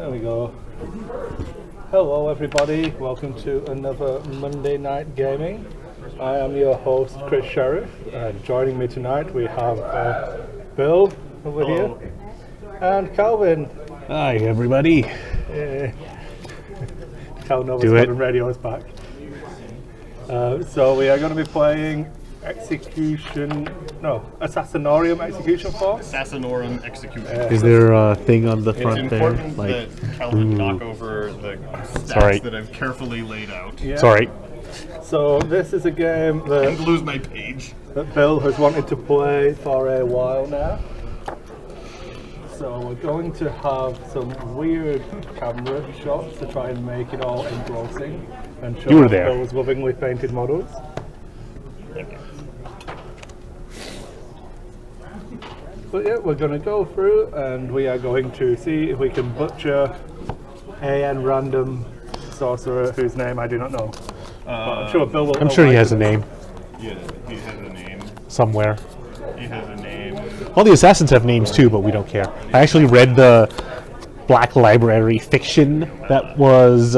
There we go. Hello everybody, welcome to another Monday Night Gaming. I am your host Chris Sheriff, and joining me tonight we have Bill over here and Calvin. Hi everybody. Cal Nova 7 Radio is back. So we are going to be playing Assassinorium Execution Force. Assassinorum Execution. Is there a thing on the It's front there? important that Calvin knock over the stats that I've carefully laid out. Yeah. Sorry. So this is a game I'm going to that, lose my page. Bill has wanted to play for a while now. So we're going to have some weird camera shots to try and make it all engrossing and show You were there. Bill's lovingly painted models. But yeah, we're going to go through and we are going to see if we can butcher a random sorcerer whose name I do not know. But I'm sure Bill will. I'm sure he has a name Yeah, he has a name. somewhere. He has a name. All the assassins have names too, but we don't care. I actually read the Black Library fiction that was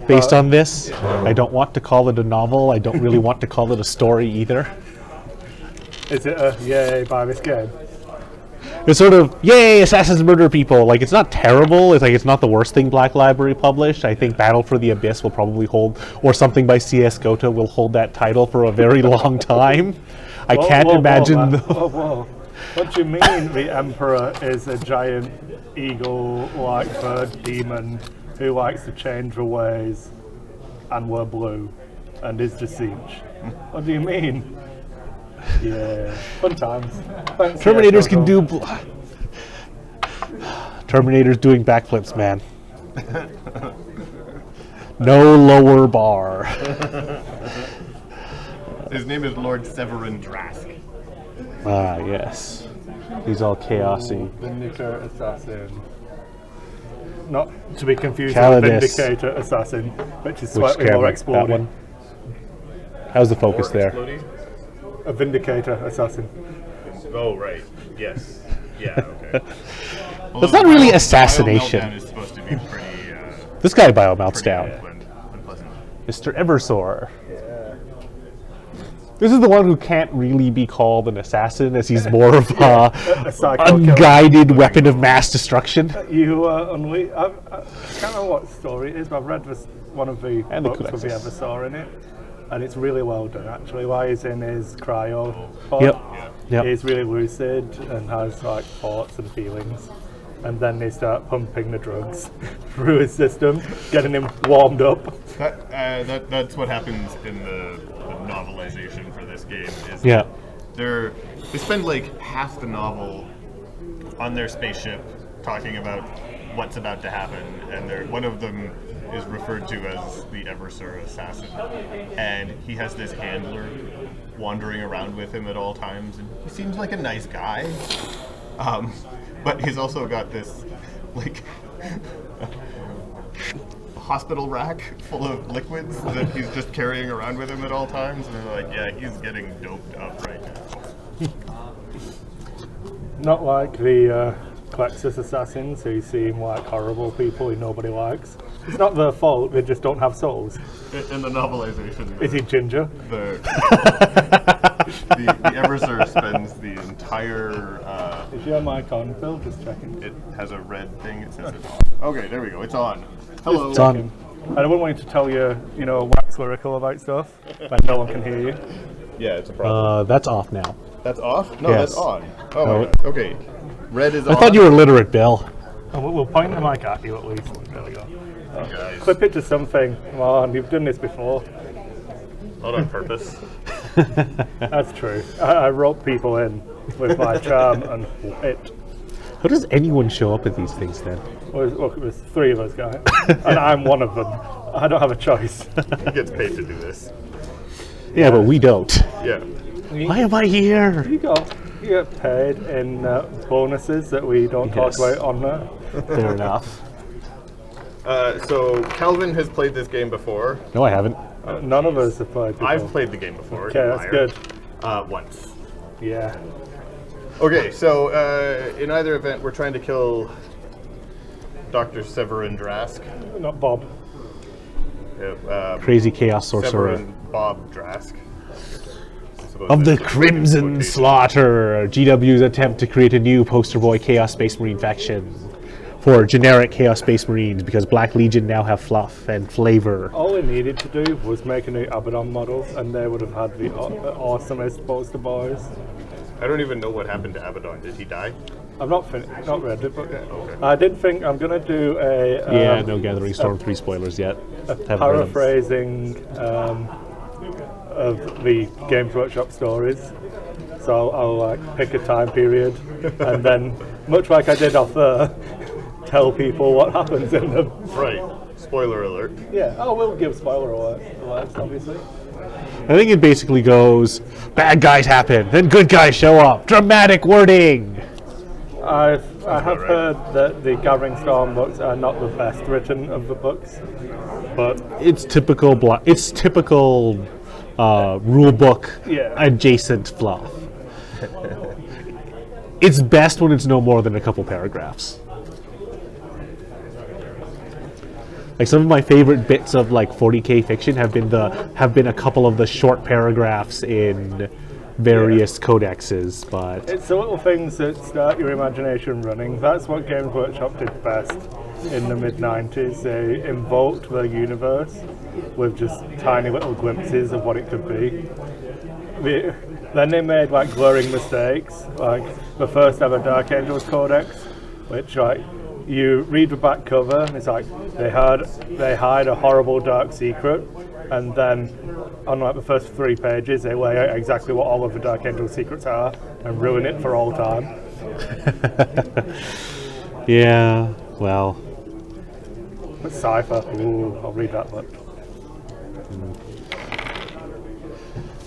based on this. I don't want to call it a novel. I don't really want to call it a story either. Is it a yay by this game? It's sort of, yay, assassins murder people. Like, it's not terrible. It's like, it's not the worst thing Black Library published. I think Battle for the Abyss will probably hold, or something by C.S. Gota will hold that title for a very long time. I can't imagine. Whoa. What do you mean the Emperor is a giant eagle-like bird demon who likes to change her ways and wear blue and is deceived? What do you mean? Yeah, fun times. Thanks, Terminators yeah, can do. Terminators doing backflips, man. No lower bar. His name is Lord Severin Drask. Ah, yes. He's all chaosy. Vindicator Assassin. Not to be confused Calidus. with Vindicator Assassin, which is Which slightly camera? more That exploding. one? How's the focus there? Exploding? A Vindicator Assassin. Oh, right. Yes. Yeah, okay. That's not really assassination. Meltdown is supposed to be pretty, This guy biomelts down. unpleasant. Mr. Eversor. This is the one who can't really be called an assassin, as he's more of a psycho killer. unguided weapon of mass destruction. You I can't remember what story it is, but I've read one of the And the books with the codexes. Eversor in it, and it's really well done actually. While he's in his cryo pod, Yep. he's really lucid and has like thoughts and feelings, and then they start pumping the drugs through his system, getting him warmed up. That's what happens in the novelization for this game. Is Yeah. they spend like half the novel on their spaceship talking about what's about to happen, and one of them is referred to as the Eversor assassin, and he has this handler wandering around with him at all times, and he seems like a nice guy, but he's also got this like hospital rack full of liquids that he's just carrying around with him at all times, and they're like, yeah, he's getting doped up right now. Not like the Klexus assassins who seem like horrible people who nobody likes. It's not their fault, they just don't have souls. In the novelization, Is he ginger? the Eversor spends the entire. Is your mic on, Phil? Just checking. It has a red thing. It says it's on. Okay, there we go. It's on. Hello. It's on. I don't want you to tell you, wax lyrical about stuff, but no one can hear you. Yeah, it's a problem. That's off now. That's off? No, yes. that's on. Oh No. my god. Okay. Red is on. I thought you were literate, Bill. And we'll point the mic at you at least. There we go. Guys, Clip it to something. Come on, you've done this before. not on purpose. That's true. I rope people in with my charm and it. How does anyone show up at these things then? Look, it was three of us, guys. And I'm one of them. I don't have a choice. He gets paid to do this. Yeah, but we don't. Yeah. Why am I here? You get paid in bonuses that we don't talk Yes. about on there. Fair enough. So Calvin has played this game before. No, I haven't. None of us have played before. I've played the game before. Okay, you that's liar. good. Once. Yeah. Okay, so in either event, we're trying to kill Dr. Severin Drask. Not Bob. Crazy Chaos Sorcerer. Severin Bob Drask. Of the Crimson Slaughter, GW's attempt to create a new poster boy Chaos Space Marine faction for generic Chaos Space Marines, because Black Legion now have fluff and flavor. All we needed to do was make a new Abaddon model, and they would have had the awesomest poster boys. I don't even know what happened to Abaddon. Did he die? I've not read it, but I did think I'm going to do a No Gathering Storm 3 spoilers yet. paraphrasing of the Games Workshop stories. So I'll like pick a time period and then, much like I did off there, tell people what happens in them. Right. Spoiler alert. Yeah, we'll give spoiler alerts, obviously. I think it basically goes, bad guys happen, then good guys show up. Dramatic wording! I have heard that the Gathering Storm books are not the best written of the books, but It's typical rule book adjacent fluff. It's best when it's no more than a couple paragraphs. Like some of my favorite bits of like 40k fiction have been a couple of the short paragraphs in various codexes, but it's the little things that start your imagination running. That's what Games Workshop did best in the mid-90s. They invoked the universe with just tiny little glimpses of what it could be. Then they made like glaring mistakes, like the first ever Dark Angels Codex, which like you read the back cover and it's like they hide a horrible dark secret, and then on like the first 3 pages they lay out exactly what all of the Dark Angel secrets are and ruin it for all time. yeah, well, But Cypher, ooh, I'll read that book.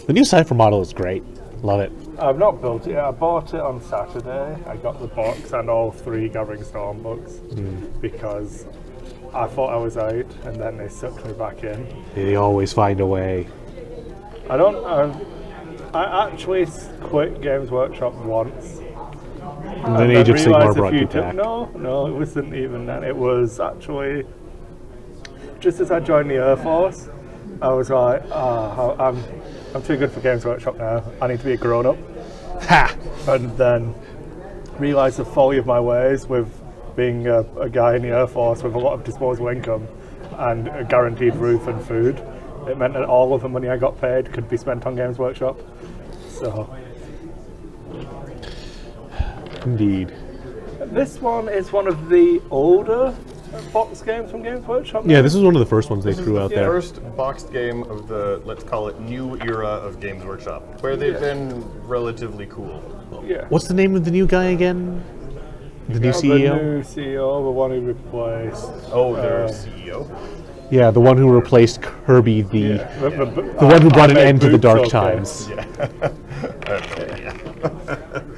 the new Cypher model is great. Love it. I've not built it yet. I bought it on Saturday. I got the box and all 3 Gathering Storm books because I thought I was out, and then they sucked me back in. They always find a way. I actually quit Games Workshop once. And then Age of Sigmar realised brought you took- back. No, it wasn't even then. It was actually just as I joined the Air Force. I was like, I'm too good for Games Workshop now. I need to be a grown-up. Ha! And then realised the folly of my ways with being a guy in the Air Force with a lot of disposable income and a guaranteed roof and food. It meant that all of the money I got paid could be spent on Games Workshop. So Indeed. this one is one of the older box games from Games Workshop. Yeah, this is one of the first ones they threw out The there. first boxed game of the, let's call it, new era of Games Workshop, where they've been relatively cool. Yeah. What's the name of the new guy again? The new The CEO? new CEO, the one who replaced. Oh, their CEO? Yeah, the one who replaced Kirby, the The one who brought an made end to the boobs dark okay. times.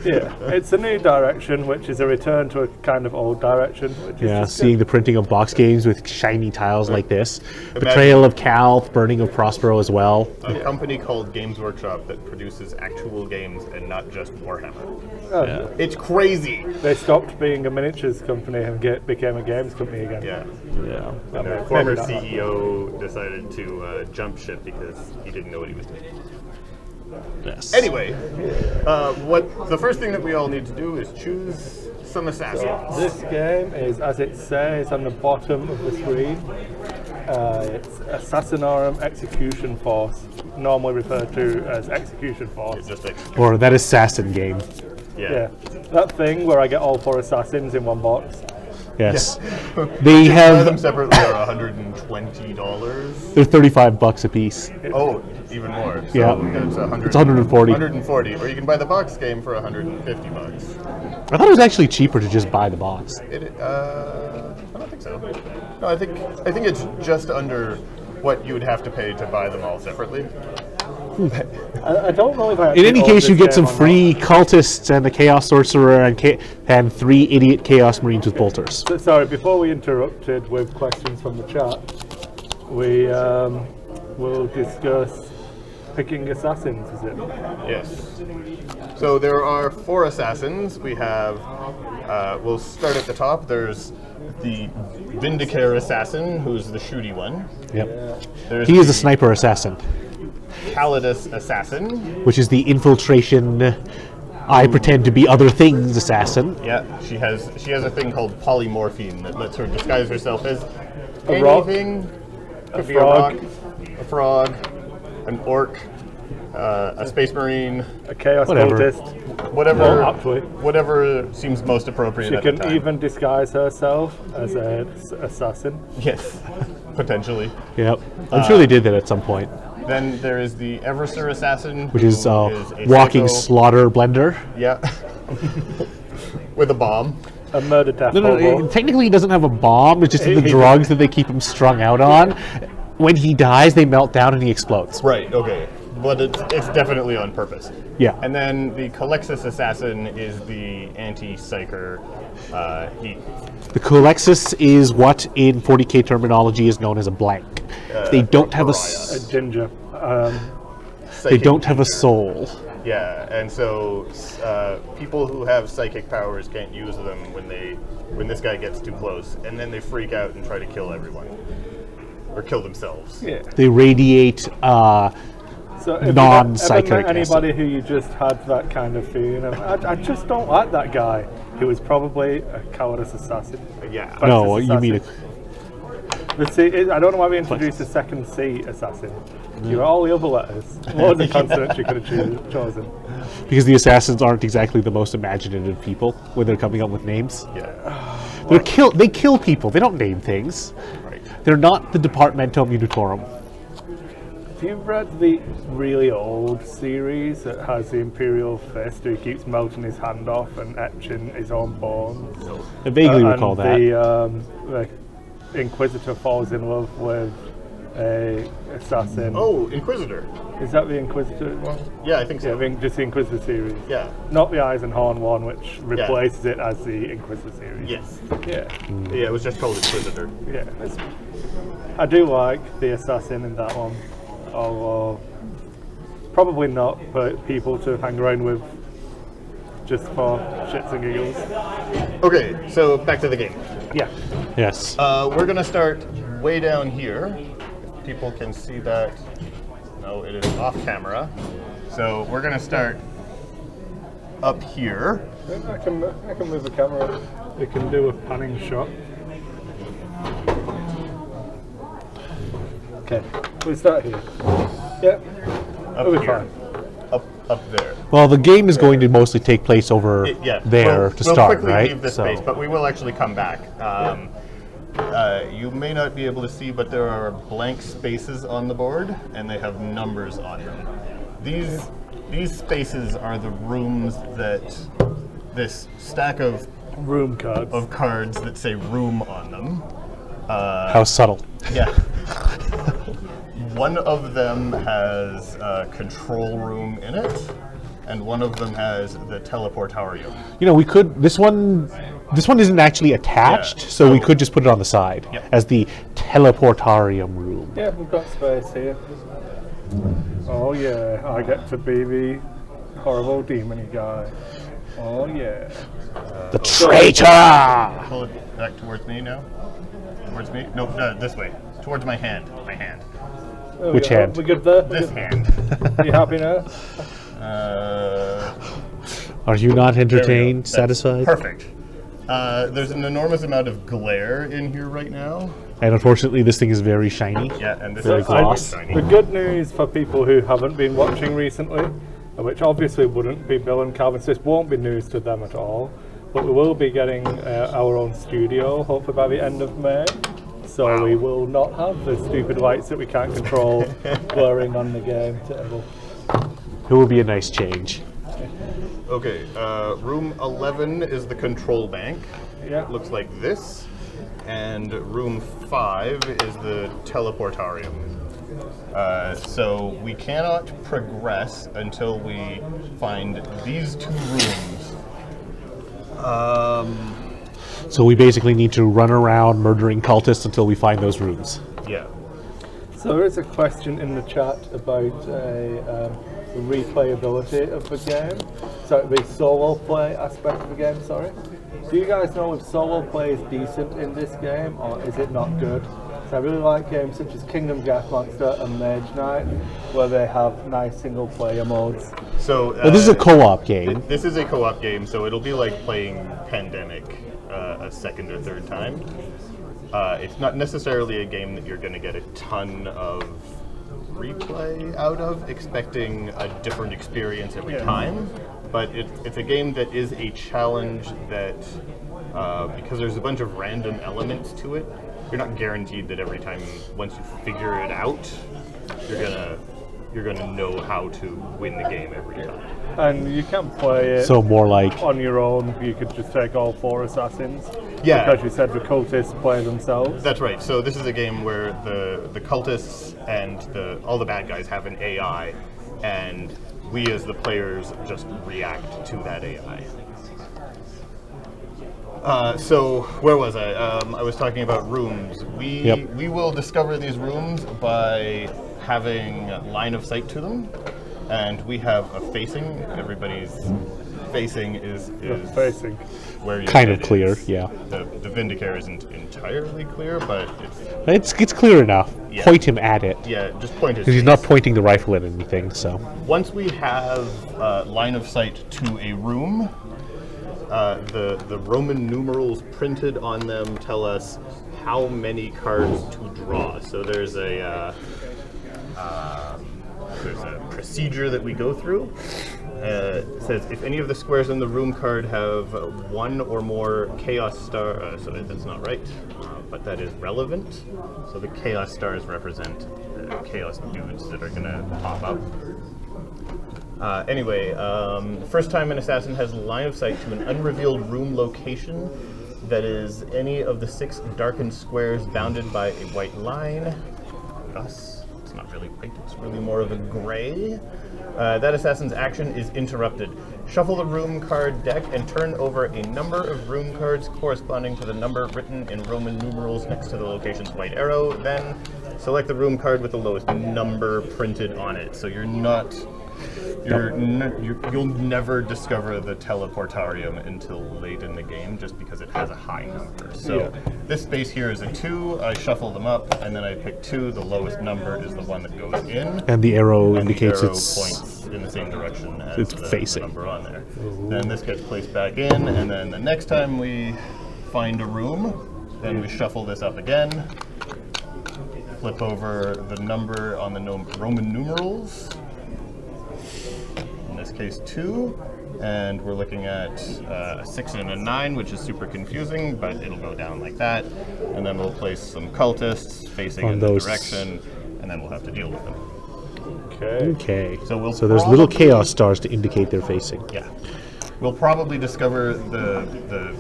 Yeah, it's a new direction, which is a return to a kind of old direction. Which is Yeah, just seeing good. the printing of box games with shiny tiles like this. Betrayal of Calth, burning of Prospero as well. A company called Games Workshop that produces actual games and not just Warhammer. Oh, It's crazy! They stopped being a miniatures company and became a games company again. Yeah. Yeah. And their former CEO decided to jump ship because he didn't know what he was doing. Yes. Anyway, what the first thing that we all need to do is choose some assassins. This game is, as it says on the bottom of the screen, it's Assassinorum Execution Force, normally referred to as Execution Force. Just like, Or that assassin game. Yeah, that thing where I get all 4 assassins in one box. Yes. Buy They them have, separately are $120. they're $35 a piece. Oh, even more. So Yeah. it's 100, It's 140. 140. Or you can buy the box game for $150. I thought it was actually cheaper to just buy the box. I don't think so. No, I think it's just under what you would have to pay to buy them all separately. I don't know if I In actually any own case, this you get game some or not. free cultists and a chaos sorcerer and 3 idiot chaos marines with bolters. Sorry, before we interrupted with questions from the chat, we will discuss picking assassins, is it? Yes. So there are 4 assassins. We have, we'll start at the top. There's the Vindicare assassin, who's the shooty one. Yep. There's He is a the sniper assassin, Calidus assassin. which is the infiltration. I pretend to be other things assassin. Yeah, she has a thing called polymorphine that lets her disguise herself as A rock. anything. Could be frog. a rock, a frog, an orc, a space marine, A chaos Whatever. cultist. whatever. Well, actually, whatever seems most appropriate she at the can time. even disguise herself as an assassin. Yes, potentially. Yep. I'm sure they did that at some point. Then there is the Eversur assassin, Which who is a walking psycho- slaughter blender. Yeah, with a bomb. A murder death No, hobo. technically he doesn't have a bomb. It's just the He- drugs that they keep him strung out on. When he dies, they melt down and he explodes. Right. Okay. But it's definitely on purpose. Yeah. And then the Calexis assassin is the anti-psyker. He The Colexis is what in 40k terminology is known as a blank. They don't have a pariah. Ginger. they psychic don't have a ginger. soul. Yeah, and so people who have psychic powers can't use them when this guy gets too close, and then they freak out and try to kill everyone or kill themselves. Yeah. They radiate. So if Non-psychic you ever met anybody who you just had that kind of feeling of, I just don't like that guy, who was probably a cowardice assassin. Yeah. No, Praxis you mean assassin. But see, I don't know why we introduced a second C assassin. You were all the other letters. What was the consonants you could have chosen? because the assassins aren't exactly the most imaginative people when they're coming up with names. Yeah. They kill people. They don't name things. Right. They're not the Departamento Munitorum. Have you read the really old series that has the Imperial Fist who keeps melting his hand off and etching his own bones? I vaguely And recall that. The Inquisitor falls in love with a assassin. Oh, Inquisitor. Is that the Inquisitor one? Yeah, I think so. Yeah, just the Inquisitor series. Yeah. Not the Eisenhorn one, which replaces it as the Inquisitor series. Yes. Yeah. Yeah, it was just called Inquisitor. Yeah. I do like the assassin in that one. Although probably not for people to hang around with just for shits and giggles. Okay, so back to the game. Yeah. Yes. We're gonna start way down here. If people can see that. No, it is off camera. So we're gonna start up here. I can move the camera. We can do a panning shot. Okay. We start here. Yeah. Up We'll be here. fine. Up there. Well, the game is going to mostly take place over Yeah. there to start, we'll quickly right? leave this So- space, but we will actually come back. You may not be able to see, but there are blank spaces on the board, and they have numbers on them. These spaces are the rooms that this stack of Room cards. cards that say room on them. How subtle. Yeah. One of them has a control room in it, and one of them has the teleportarium. You know, we could. This one isn't actually attached, Yeah, so we so- could just put it on the side Yeah. as the teleportarium room. Yeah, we've got space here. Oh yeah, I get to be the horrible demon guy. Oh yeah. The traitor! Pull it back towards me now. Towards me? No, this way. Towards my hand. My hand. There we Which go. hand? We good there? This hand. You happy now? Are you not There we go. entertained, That's satisfied? Perfect. There's an enormous amount of glare in here right now. And unfortunately, this thing is very shiny. Yeah, and this Very is gloss. shiny. The good news for people who haven't been watching recently, which obviously wouldn't be Bill and Calvin, so this won't be news to them at all, but we will be getting our own studio, hopefully by the end of May. So we will not have the stupid lights that we can't control blurring on the game table. It will be a nice change. Okay, room 11 is the control bank. Yeah. Looks like this. And room 5 is the teleportarium. So we cannot progress until we find these two rooms. So we basically need to run around murdering cultists until we find those rooms. Yeah. So there is a question in the chat about the replayability of the game. So the solo play aspect of the game, sorry. Do you guys know if solo play is decent in this game or is it not good? So I really like games such as Kingdom Death Monster and Mage Knight where they have nice single player modes. So Well, this is a co-op game. This is a co-op game, so it'll be like playing Pandemic a second or third time. It's not necessarily a game that you're going to get a ton of replay out of, expecting a different experience every time. But it's a game that is a challenge that, because there's a bunch of random elements to it, you're not guaranteed that every time, once you figure it out, you're gonna know how to win the game every time. And you can play it So more like on your own. You could just take all 4 assassins. Yeah. Because you said the cultists play themselves. That's right. So this is a game where the cultists and all the bad guys have an AI, and we as the players just react to that AI. So where was I? I was talking about rooms. We will discover these rooms by having line of sight to them, and we have a facing. Everybody's facing is Facing. where your kind of head clear, is. yeah. The Vindicare isn't entirely clear, but It's clear enough. Yeah. Point him at it. yeah, just point his Because he's face. not pointing the rifle at anything, so. Once we have line of sight to a room, the Roman numerals printed on them tell us how many cards to draw. So there's a procedure that we go through. It says if any of the squares in the room card have 1 or more chaos star, so that's not right, but that is relevant. So the chaos stars represent chaos dudes that are gonna pop up. Anyway, first time an assassin has line of sight to an unrevealed room location that is any of the 6 darkened squares bounded by a white line. Thus, it's not really white, it's really more of a gray. That assassin's action is interrupted. Shuffle the room card deck and turn over a number of room cards corresponding to the number written in Roman numerals next to the location's white arrow. Then select the room card with the lowest number printed on it. So you'll never discover the teleportarium until late in the game, just because it has a high number. So this space here is a 2. I shuffle them up, and then I pick 2. The lowest number is the one that goes in. And the arrow And indicates the arrow it's. points in the same direction as it's the facing. number on there. Then this gets placed back in, and then the next time we find a room, then we shuffle this up again, flip over the number on the Roman numerals, in this case 2, and we're looking at a 6 and a 9, which is super confusing, but it'll go down like that, and then we'll place some cultists facing On in those. the direction, and then we'll have to deal with them. Okay. Okay. So So there's little probably- chaos stars to indicate they're facing. Yeah. We'll probably discover the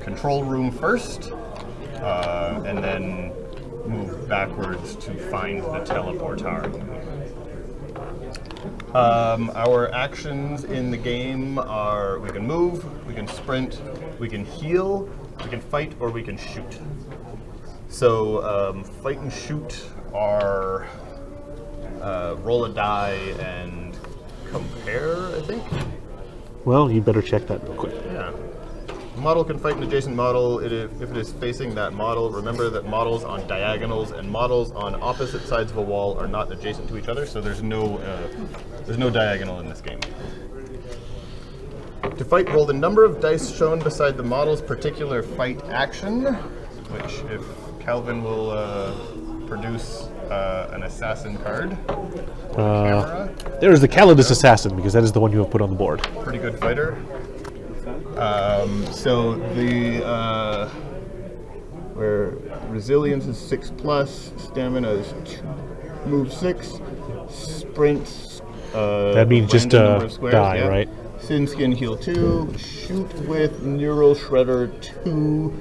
control room first, and then move backwards to find the teleportarium. Our actions in the game are we can move, we can sprint, we can heal, we can fight, or we can shoot. So fight and shoot are roll a die and compare, I think. Well, you better check that real quick. Yeah. A model can fight an adjacent model if it is facing that model. Remember that models on diagonals and models on opposite sides of a wall are not adjacent to each other, so there's no diagonal in this game. To fight, roll the number of dice shown beside the model's particular fight action, which, if Calvin will produce an assassin card. Camera. There's the Calidus Assassin, because that is the one you have put on the board. Pretty good fighter. So the where resilience is 6+, stamina is 2, move 6, sprint. That means just random number of squares, die, yeah. right? Sin skin heal 2, shoot with neural shredder 2.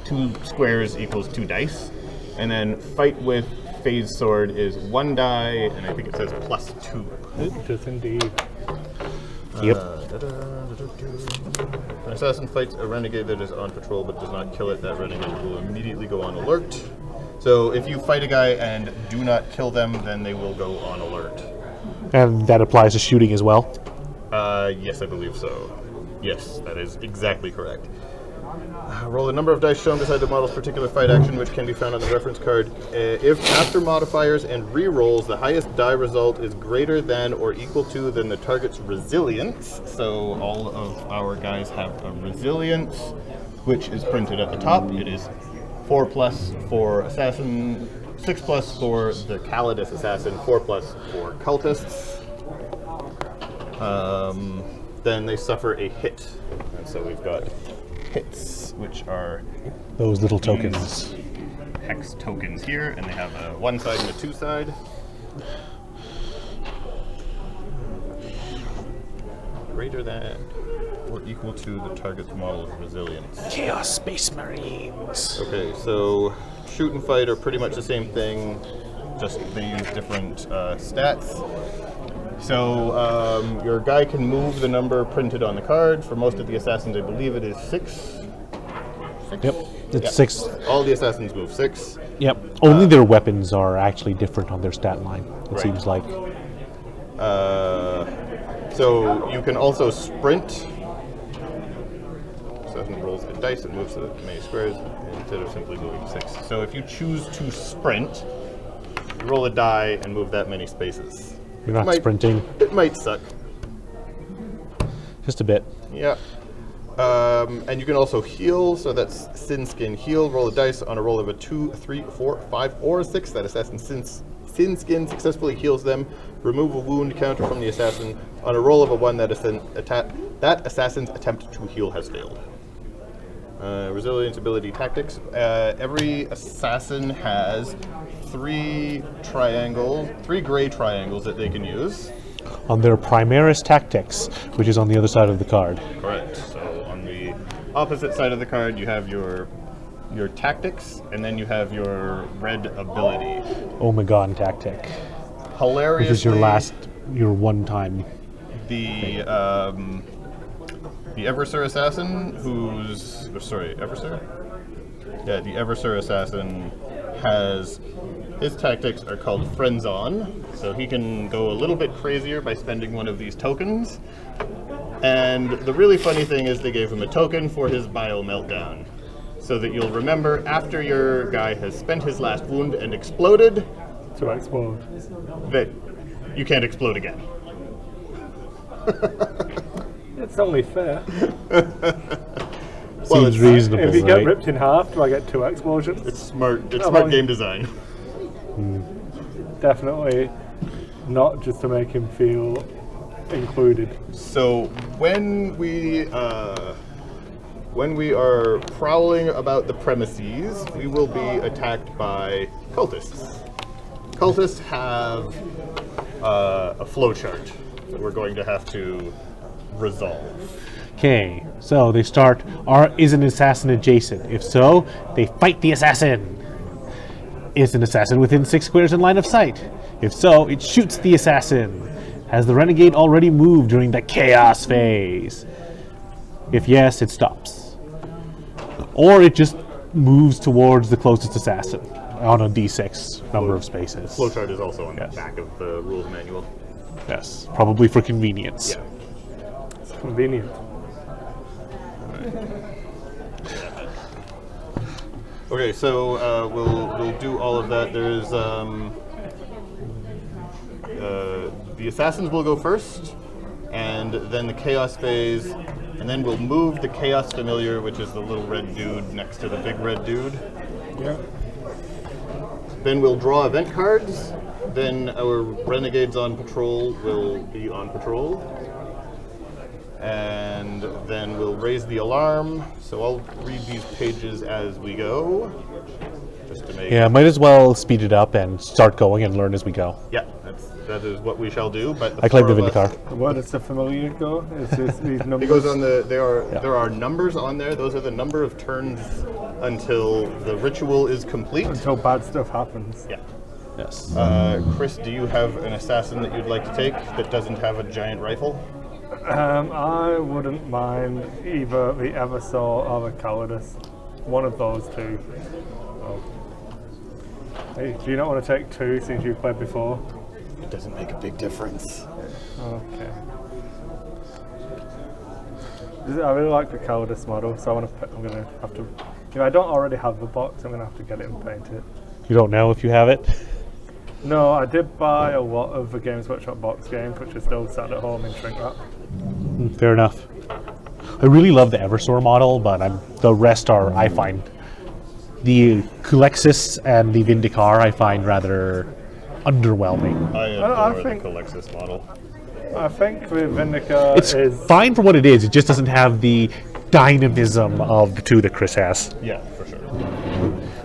2 squares equals 2 dice, and then fight with phase sword is 1 die, and I think it says +2. It does indeed. Yep. An assassin fights a renegade that is on patrol but does not kill it. That renegade will immediately go on alert. So if you fight a guy and do not kill them, then they will go on alert. And that applies to shooting as well. Yes, I believe so. Yes, that is exactly correct. Roll the number of dice shown beside the model's particular fight action, which can be found on the reference card. If after modifiers and re-rolls, the highest die result is greater than or equal to than the target's resilience. So all of our guys have a resilience, which is printed at the top. It is 4+ for assassin, 6+ for the Calidus assassin, 4+ for cultists. Then they suffer a hit, and so we've got hits, which are Those little tokens. hex tokens here, and they have a 1 side and a 2 side. Greater than or equal to the target's model's resilience. Chaos Space Marines. Okay, so shoot and fight are pretty much the same thing, just they use different stats. So your guy can move the number printed on the card. For most of the assassins, I believe it is 6. Yep. It's Yeah. 6. All the assassins move 6. Yep. Only their weapons are actually different on their stat line, it Right. seems like. So you can also sprint. Assassin rolls a dice and moves to many squares instead of simply moving 6. So if you choose to sprint, you roll a die and move that many spaces. You're not Might- sprinting. It might suck. Just a bit. Yeah. And you can also heal, so that's Sin Skin Heal. Roll a dice on a roll of a 2, 3, 4, 5, or 6. That assassin Sin Skin successfully heals them. Remove a wound counter from the assassin. On a roll of a 1, that assassin's attempt to heal has failed. Resilience, ability, tactics. Every assassin has 3 gray triangles that they can use. On their Primaris Tactics, which is on the other side of the card. Correct. So on the opposite side of the card, you have your tactics, and then you have your red ability. Omegon Tactic, Hilariously, which is your one time. the Eversur assassin, Eversur? Yeah, the Eversur assassin has his tactics are called Friends On, so he can go a little bit crazier by spending one of these tokens. And the really funny thing is they gave him a token for his bio meltdown, so that you'll remember after your guy has spent his last wound and exploded, To explode. that you can't explode again. It's only fair. Well, Seems it's- reasonable, If you get right? ripped in half, do I get 2 explosions? It's smart. It's Oh, smart well, game design. Definitely not just to make him feel included. So when we are prowling about the premises, we will be attacked by cultists. Cultists have a flowchart that we're going to have to resolve. Okay, so they start, is an assassin adjacent? If so, they fight the assassin. Is an assassin within 6 squares in line of sight? If so, it shoots the assassin. Has the renegade already moved during the chaos phase? If yes, it stops. Or it just moves towards the closest assassin on a d6 number of spaces. Flowchart is also on Yes. the back of the rules manual. Yes, probably for convenience. Yeah. It's convenient. Okay, so we'll do all of that. There's the assassins will go first, and then the chaos phase, and then we'll move the chaos familiar, which is the little red dude next to the big red dude. Yeah. Then we'll draw event cards. Then our renegades on patrol will be on patrol. And then we'll raise the alarm. So I'll read these pages as we go, just to make. Yeah, might as well speed it up and start going and learn as we go. Yeah, that is what we shall do. But I claim the four of us- Vindicar. Where does the familiar go? It's just these numbers. It goes on the. There are numbers on there. Those are the number of turns until the ritual is complete. Until bad stuff happens. Yeah. Yes. Chris, do you have an assassin that you'd like to take that doesn't have a giant rifle? I wouldn't mind either the Eversaw or the Calidus. One of those two. Oh. Hey, do you not want to take 2 since you played before? It doesn't make a big difference. Okay. I really like the Cowardice model, so I'm gonna have to. If I don't already have the box, I'm gonna have to get it and paint it. You don't know if you have it? No, I did buy a lot of the Games Workshop box games, which are still sat at home in shrink wrap. Fair enough. I really love the Eversor model, but the rest are, I find, the Kulexis and the Vindicar, I find rather underwhelming. I I adore think- the Colexis model. I think the Vindica It's is. fine for what it is, it just doesn't have the dynamism of the two that Chris has. Yeah, for sure.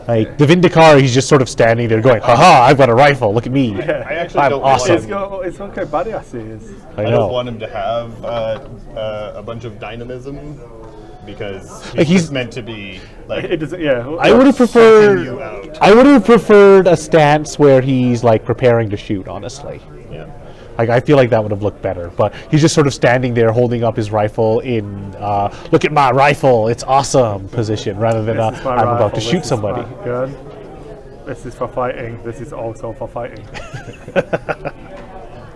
Like, the Vindicar, he's just sort of standing there going, haha, I've got a rifle, look at me. I actually I'm don't awesome. It's okay, badass he is. I I know. don't want him to have a bunch of dynamism because Like, he's he's- meant to be It like doesn't. Yeah. I would have helping you preferred. out. I would have preferred a stance where he's like preparing to shoot. Honestly, Yeah. like I feel like that would have looked better. But he's just sort of standing there holding up his rifle in "Look at my rifle, it's awesome" position, rather than This is my "I'm about rifle, to this shoot is somebody." my gun. This is for fighting. This is also for fighting.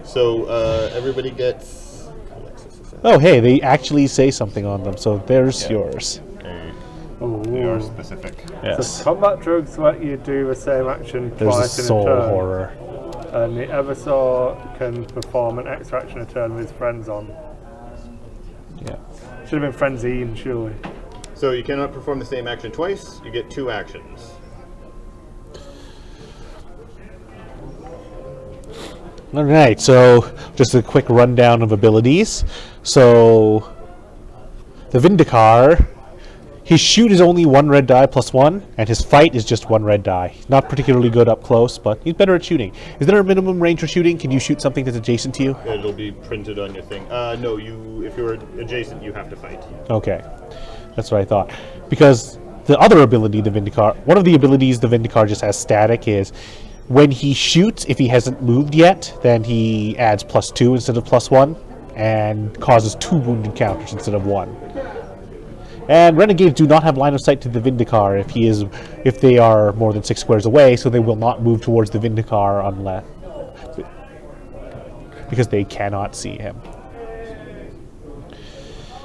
So everybody gets Colexis. Is that? Oh, hey, they actually say something on them, so there's yours. They are specific. Yes, Combat drugs let you do the same action there's a twice in a soul turn. horror. And the Eversaw can perform an extra action a turn with his friends on. Yeah. Should have been Frenzine, surely. So you cannot perform the same action twice. You get 2 actions. All right, so just a quick rundown of abilities. So the Vindicar, his shoot is only 1 red die plus 1, and his fight is just 1 red die. Not particularly good up close, but he's better at shooting. Is there a minimum range for shooting? Can you shoot something that's adjacent to you? It'll be printed on your thing. No, if you're adjacent, you have to fight. Okay, that's what I thought. Because the other ability, the Vindicar, one of the abilities the Vindicar just has static is when he shoots, if he hasn't moved yet, then he adds +2 instead of +1 and causes 2 wound encounters instead of 1. And renegades do not have line of sight to the Vindicar if they are more than 6 squares away, so they will not move towards the Vindicar unless because they cannot see him.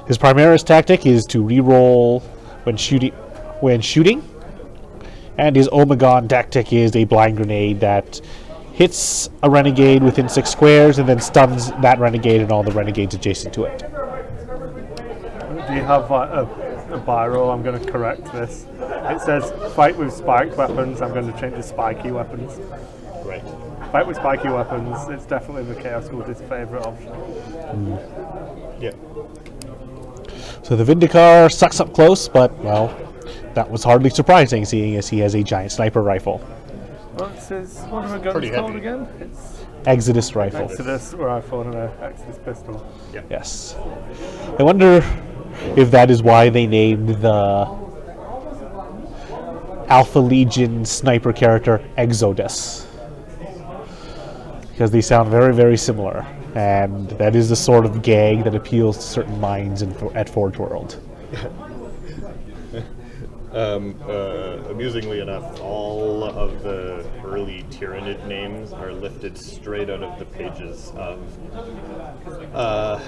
His Primaris tactic is to reroll when shooting, and his Omegon tactic is a blind grenade that hits a renegade within 6 squares and then stuns that renegade and all the renegades adjacent to it. Do you have like a biro? I'm going to correct this. It says fight with spiked weapons. I'm going to change to spiky weapons. Right. Fight with spiky weapons. It's definitely the Chaos School's favourite option. Yeah. So the Vindicar sucks up close, but, well, that was hardly surprising, seeing as he has a giant sniper rifle. What's his? What are the guns Pretty called heavy. again? It's Exodus rifle. Exodus rifle and an Exodus pistol. Yes. I wonder if that is why they named the Alpha Legion sniper character Exodus. Because they sound very, very similar. And that is the sort of gag that appeals to certain minds at Forge World. Amusingly enough, all of the early Tyranid names are lifted straight out of the pages of a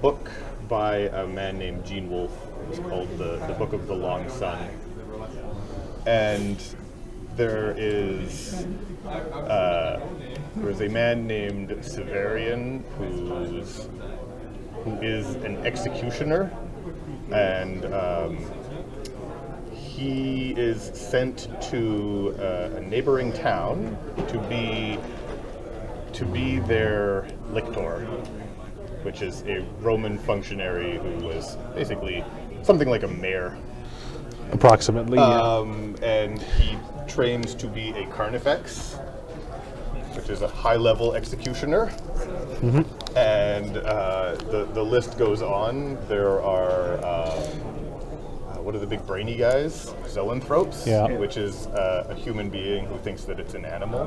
book by a man named Gene Wolfe. It's called the Book of the Long Sun. And there's a man named Severian who is an executioner, and he is sent to a neighboring town to be their lictor, which is a Roman functionary who was basically something like a mayor. Approximately. And he trains to be a carnifex, which is a high-level executioner. And the list goes on. There are what are the big brainy guys? Zoanthropes, Yeah. which is a human being who thinks that it's an animal.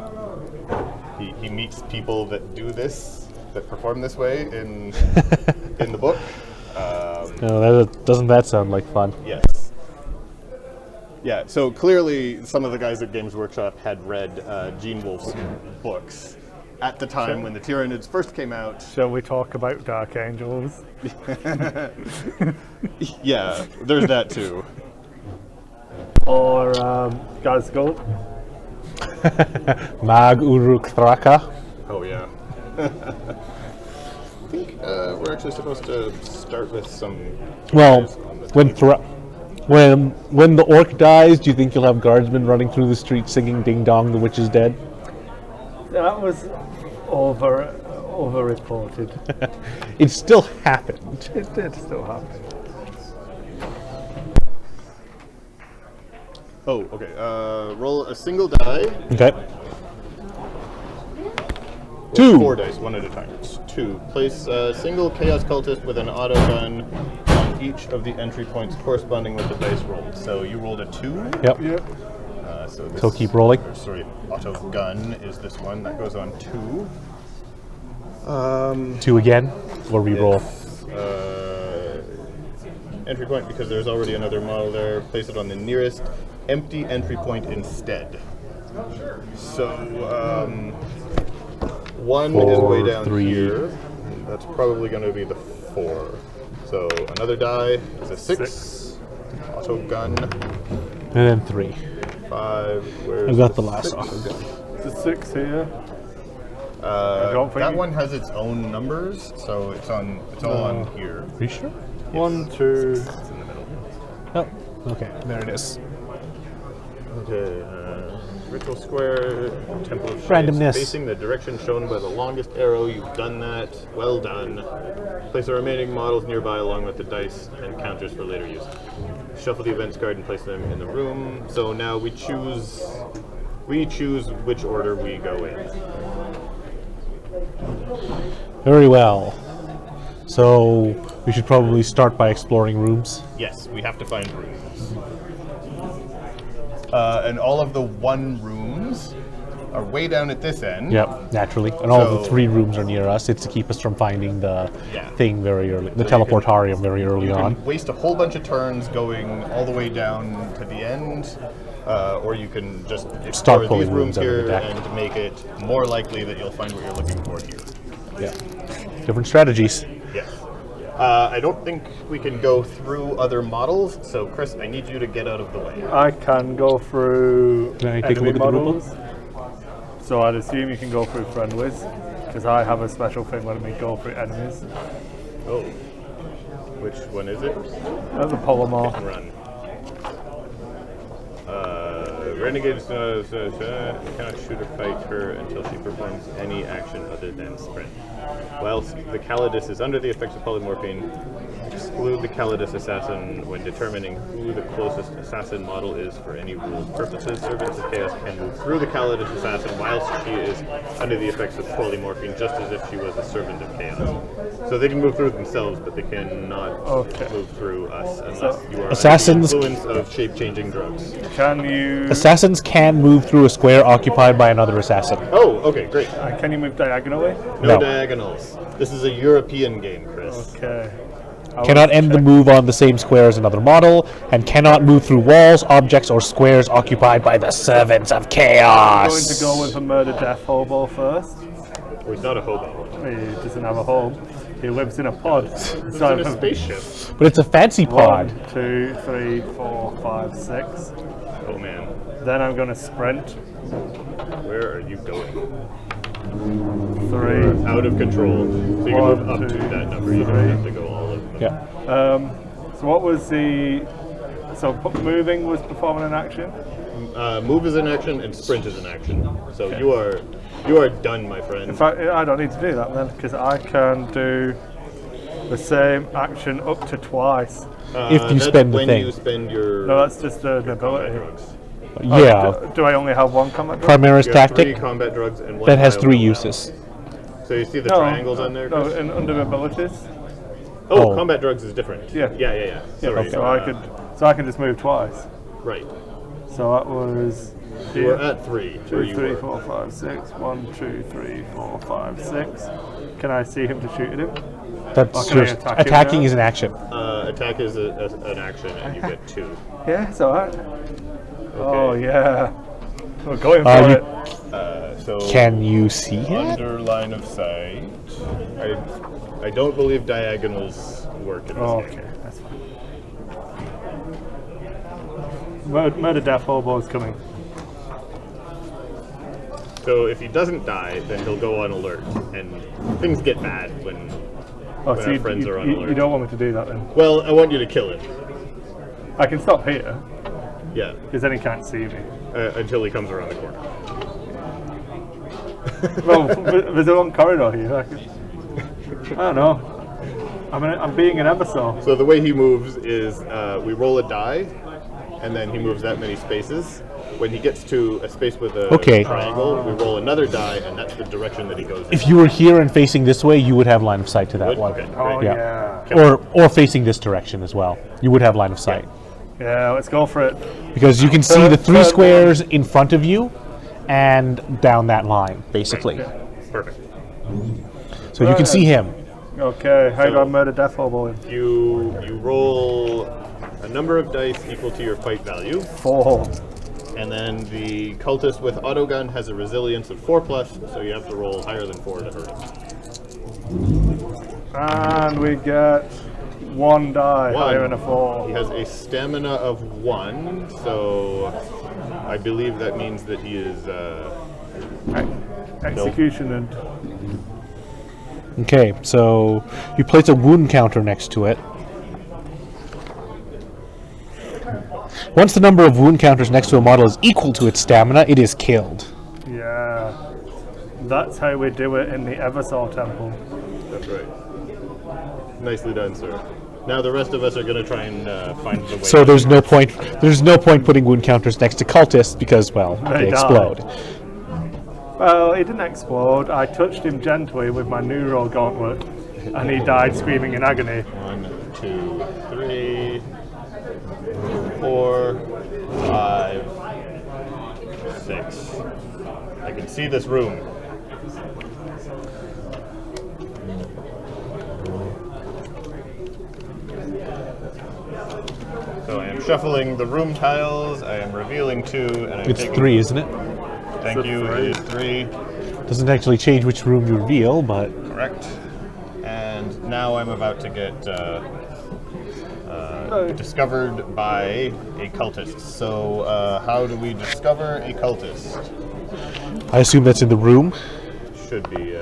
He meets people that do this, that perform this way in the book. No, doesn't that sound like fun? Yes. Yeah, so clearly some of the guys at Games Workshop had read Gene Wolfe's books at the time when the Tyranids first came out. Shall we talk about Dark Angels? Yeah, there's that too. Or Gazgul? Mag Uruk Thraka. Oh yeah. I think we're actually supposed to start with some. Well, on the when when the orc dies, do you think you'll have guardsmen running through the streets singing "Ding Dong, the witch is dead"? That was over-reported. It still happened. It did still happen. Oh, okay. Roll a single die. Okay. With 2. 4 dice, one at a time. It's 2. Place a single Chaos Cultist with an auto gun on each of the entry points corresponding with the dice rolled. So you rolled a 2. Yep. Yep. So, this, So keep rolling. or sorry, auto gun is this one. That goes on 2. 2 again, or re-roll. Entry point, because there's already another model there. Place it on the nearest empty entry point instead. So, 1 is way 4, down 3. here. That's probably going to be the 4. So another die is a 6. Auto gun. And then 3. 5. Where's I got the last 6? off. The 6 here. don't think That you- one has its own numbers, so it's all on here. Are you sure? 1, 2. It's in the middle. Oh, okay. There it is. Okay, Ritual Square, Temple of Shades, Randomness. facing the direction shown by the longest arrow. You've done that. Well done. Place the remaining models nearby along with the dice and counters for later use. Shuffle the events card and place them in the room. So now we choose which order we go in. Very well. So we should probably start by exploring rooms. Yes, we have to find rooms. And all of the 1 rooms are way down at this end. Yep, naturally. And all of the So- 3 rooms are near us. It's to keep us from finding the Yeah. thing very early, the So you can- teleportarium very early You on. can waste a whole bunch of turns going all the way down to the end, or you can just explore pulling these rooms rooms out of here the deck. and make it more likely that you'll find what you're looking for here. Yeah. Different strategies. Yes. I don't think we can go through other models, so Chris, I need you to get out of the way. I can go through Can I take a enemy look at the rule book? models. So I'd assume you can go through friendlies, because I have a special thing letting me go through enemies. Oh. Which one is it? The polymorph. And run. Renegade cannot shoot or fight her until she performs any action other than sprint. Whilst the Calidus is under the effects of polymorphine, exclude the Calidus assassin when determining who the closest assassin model is for any ruled purposes. Servants of Chaos can move through the Calidus assassin whilst she is under the effects of polymorphine, just as if she was a servant of Chaos. So they can move through themselves, but they cannot move through us unless you are Assassins- under the influence of shape-changing drugs. Can you Assassins can move through a square occupied by another assassin. Oh, okay, great. can you move diagonally? No No. diagonals. This is a European game, Chris. Okay. I Cannot will end the check. move on the same square as another model, and cannot move through walls, objects, or squares occupied by the servants of I'm chaos. going to go with a murder death hobo first. Oh, he's not a hobo. He doesn't have a home. He lives in a pod. He's So in a spaceship. But it's a fancy pod. 1, 2, 3, 4, 5, 6. Oh man, Then I'm going to sprint. where are you going? 3. Out of control. So you can One, move up to two, that number. You don't three. have to go all of them. Yeah. So what was the? So moving was performing an action. Move is an action and sprint is an action. So you are done, my friend. In fact, I don't need to do that then because I can do the same action up to twice. If you That's spend the when thing. you spend your No, that's just an combat ability. drugs. Yeah. Do I only have one combat? drug? Primaris You have 3 tactic combat drugs and 1 that has 3 bioweapon. uses. So you see the No, triangles on there? No, Chris? under abilities. Oh, Oh. combat drugs is different. Yeah. Yeah. Yeah, Sorry. so I can just move twice. Right. So that was. You were at 3. where 2, you 3, were. 4, 5, 6. 1, 2, 3, 4, 5, 6. Can I see him to shoot at him? That's can I just attack him attacking now? is an action. Attack is an action, and you get 2. Yeah, it's alright. Oh yeah. We're going for you- it. So Can you see it? under line of sight. I don't believe diagonals work in this Oh, game. okay, that's fine. Murder Death Hobo is coming. So if he doesn't die, then he'll go on alert, and things get bad when Oh, When so our you, friends you, are on you, alert. you don't want me to do that then? Well, I want you to kill him. I can stop here, Yeah, because then he can't see me. until he comes around the corner. Well, there's a long corridor here. I don't know. I'm being an episode. So the way he moves is we roll a die, and then he moves that many spaces. When he gets to a space with a Okay. triangle, we roll another die, and that's the direction that he goes in. If you were here and facing this way, you would have line of sight to that Would? one. Okay, Oh great. yeah. Or facing this direction as well. You would have line of sight. Yeah, let's go for it. Because you can see the three Third squares in front of you and down that line, basically. Perfect. So you can see him. Okay, how do So- I murder Death Hobo in? You roll a number of dice equal to your fight value, 4. and then the cultist with autogun has a resilience of 4+, so you have to roll higher than 4 to hurt him. And we get 1 die, One. higher than a 4. He has a stamina of 1, so I believe that means that he is. Execution and Okay, so you place a wound counter next to it. Once the number of wound counters next to a model is equal to its stamina, it is killed. yeah. That's how we do it in the Eversaw Temple. That's right. Nicely done, sir. Now the rest of us are going to try and find the way. So there's no point. There's no point putting wound counters next to cultists because, well, They they die. explode. Well, he didn't explode. I touched him gently with my Neuro Gauntlet, and he died screaming in agony. 1, 2, 3, 4, 5, 6. I can see this room. So I am shuffling the room tiles. I am revealing 2, and I'm It's taking 3, isn't it? Thank It's a you. three. It is 3. Doesn't actually change which room you reveal, but Correct. And now I'm about to get discovered by a cultist. So how do we discover a cultist? I assume that's in the room. Should be.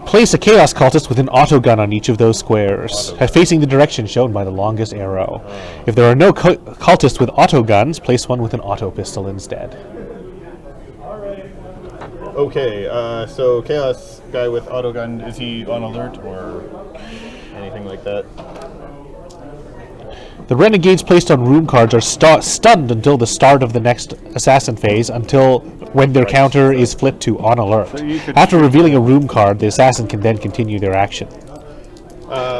Place a chaos cultist with an autogun on each of those squares, facing the direction shown by the longest arrow. If there are no cultists with autoguns, place one with an auto pistol instead. Okay, so Chaos guy with autogun, is he on alert or anything like that? The renegades placed on room cards are stunned until the start of the next assassin phase, until when their counter is flipped to on alert. So you could After revealing a room card, the assassin can then continue their action.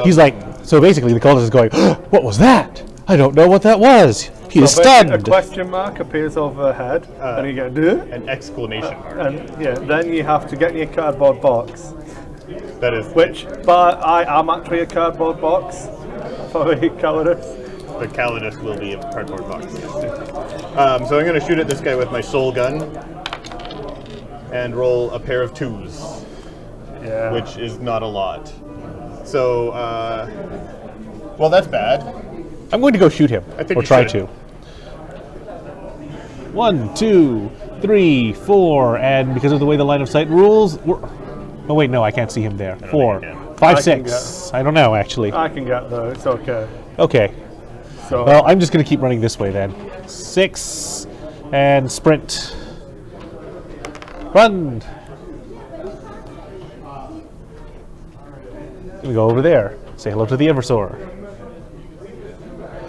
He's like, so basically the cultist is going, what was that? I don't know what that was. He is So basically, stunned. a question mark appears overhead, and you get "Duh?" An exclamation mark. and yeah, then you have to get in your cardboard box. That is Which, but I am actually a cardboard box for a cowardice. the Calidus will be a cardboard box. So I'm going to shoot at this guy with my soul gun and roll a pair of 2s, Yeah. which is not a lot. So, well, that's bad. I'm going to go shoot him, I think or you try should. to. 1, 2, 3, 4, and because of the way the line of sight rules, oh wait, no, I can't see him there. think 4, you can. 5, I can 6. I don't know actually. I can get there. It's okay. Okay. So Well, I'm just going to keep running this way then. 6 and sprint. Run. We go over there. Say hello to the Eversaur.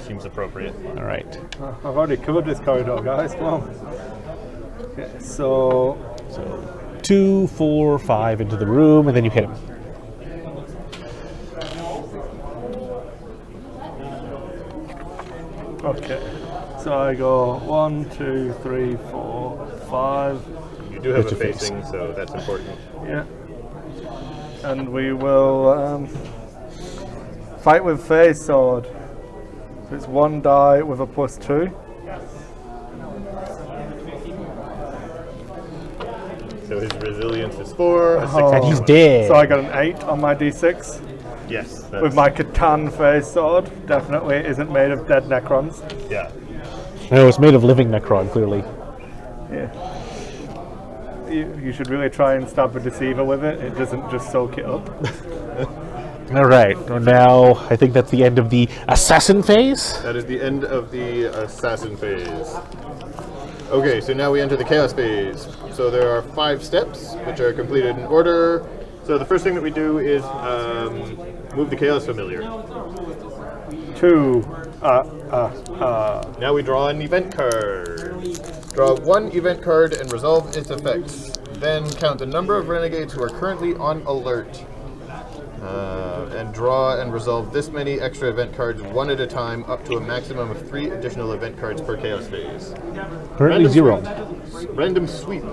Seems appropriate. All right. I've already covered this corridor, guys. Come on. Okay, so 2, 4, 5 into the room, and then you hit him. okay. So I go 1, 2, 3, 4, 5. You do have Hit a your face. facing, so that's important. Yeah. And we will fight with phase sword. It's 1 die with a +2. So his resilience is 4, a 6. And he's dead. So I got an 8 on my d6. Yes. With my Catan phase sword. Definitely isn't made of dead Necrons. Yeah. No, it's made of living Necron, clearly. Yeah. You should really try and stab a Deceiver with it. It doesn't just soak it up. All right, now I think that's the end of the assassin phase. That is the end of the assassin phase. Okay, so now we enter the chaos phase. So there are 5 steps, which are completed in order. So the first thing that we do is move the chaos familiar. 2. Now we draw an event card. Draw 1 event card and resolve its effects. Then count the number of renegades who are currently on alert. And draw and resolve this many extra event cards 1 at a time, up to a maximum of 3 additional event cards per chaos phase. Currently 0. Random sweep.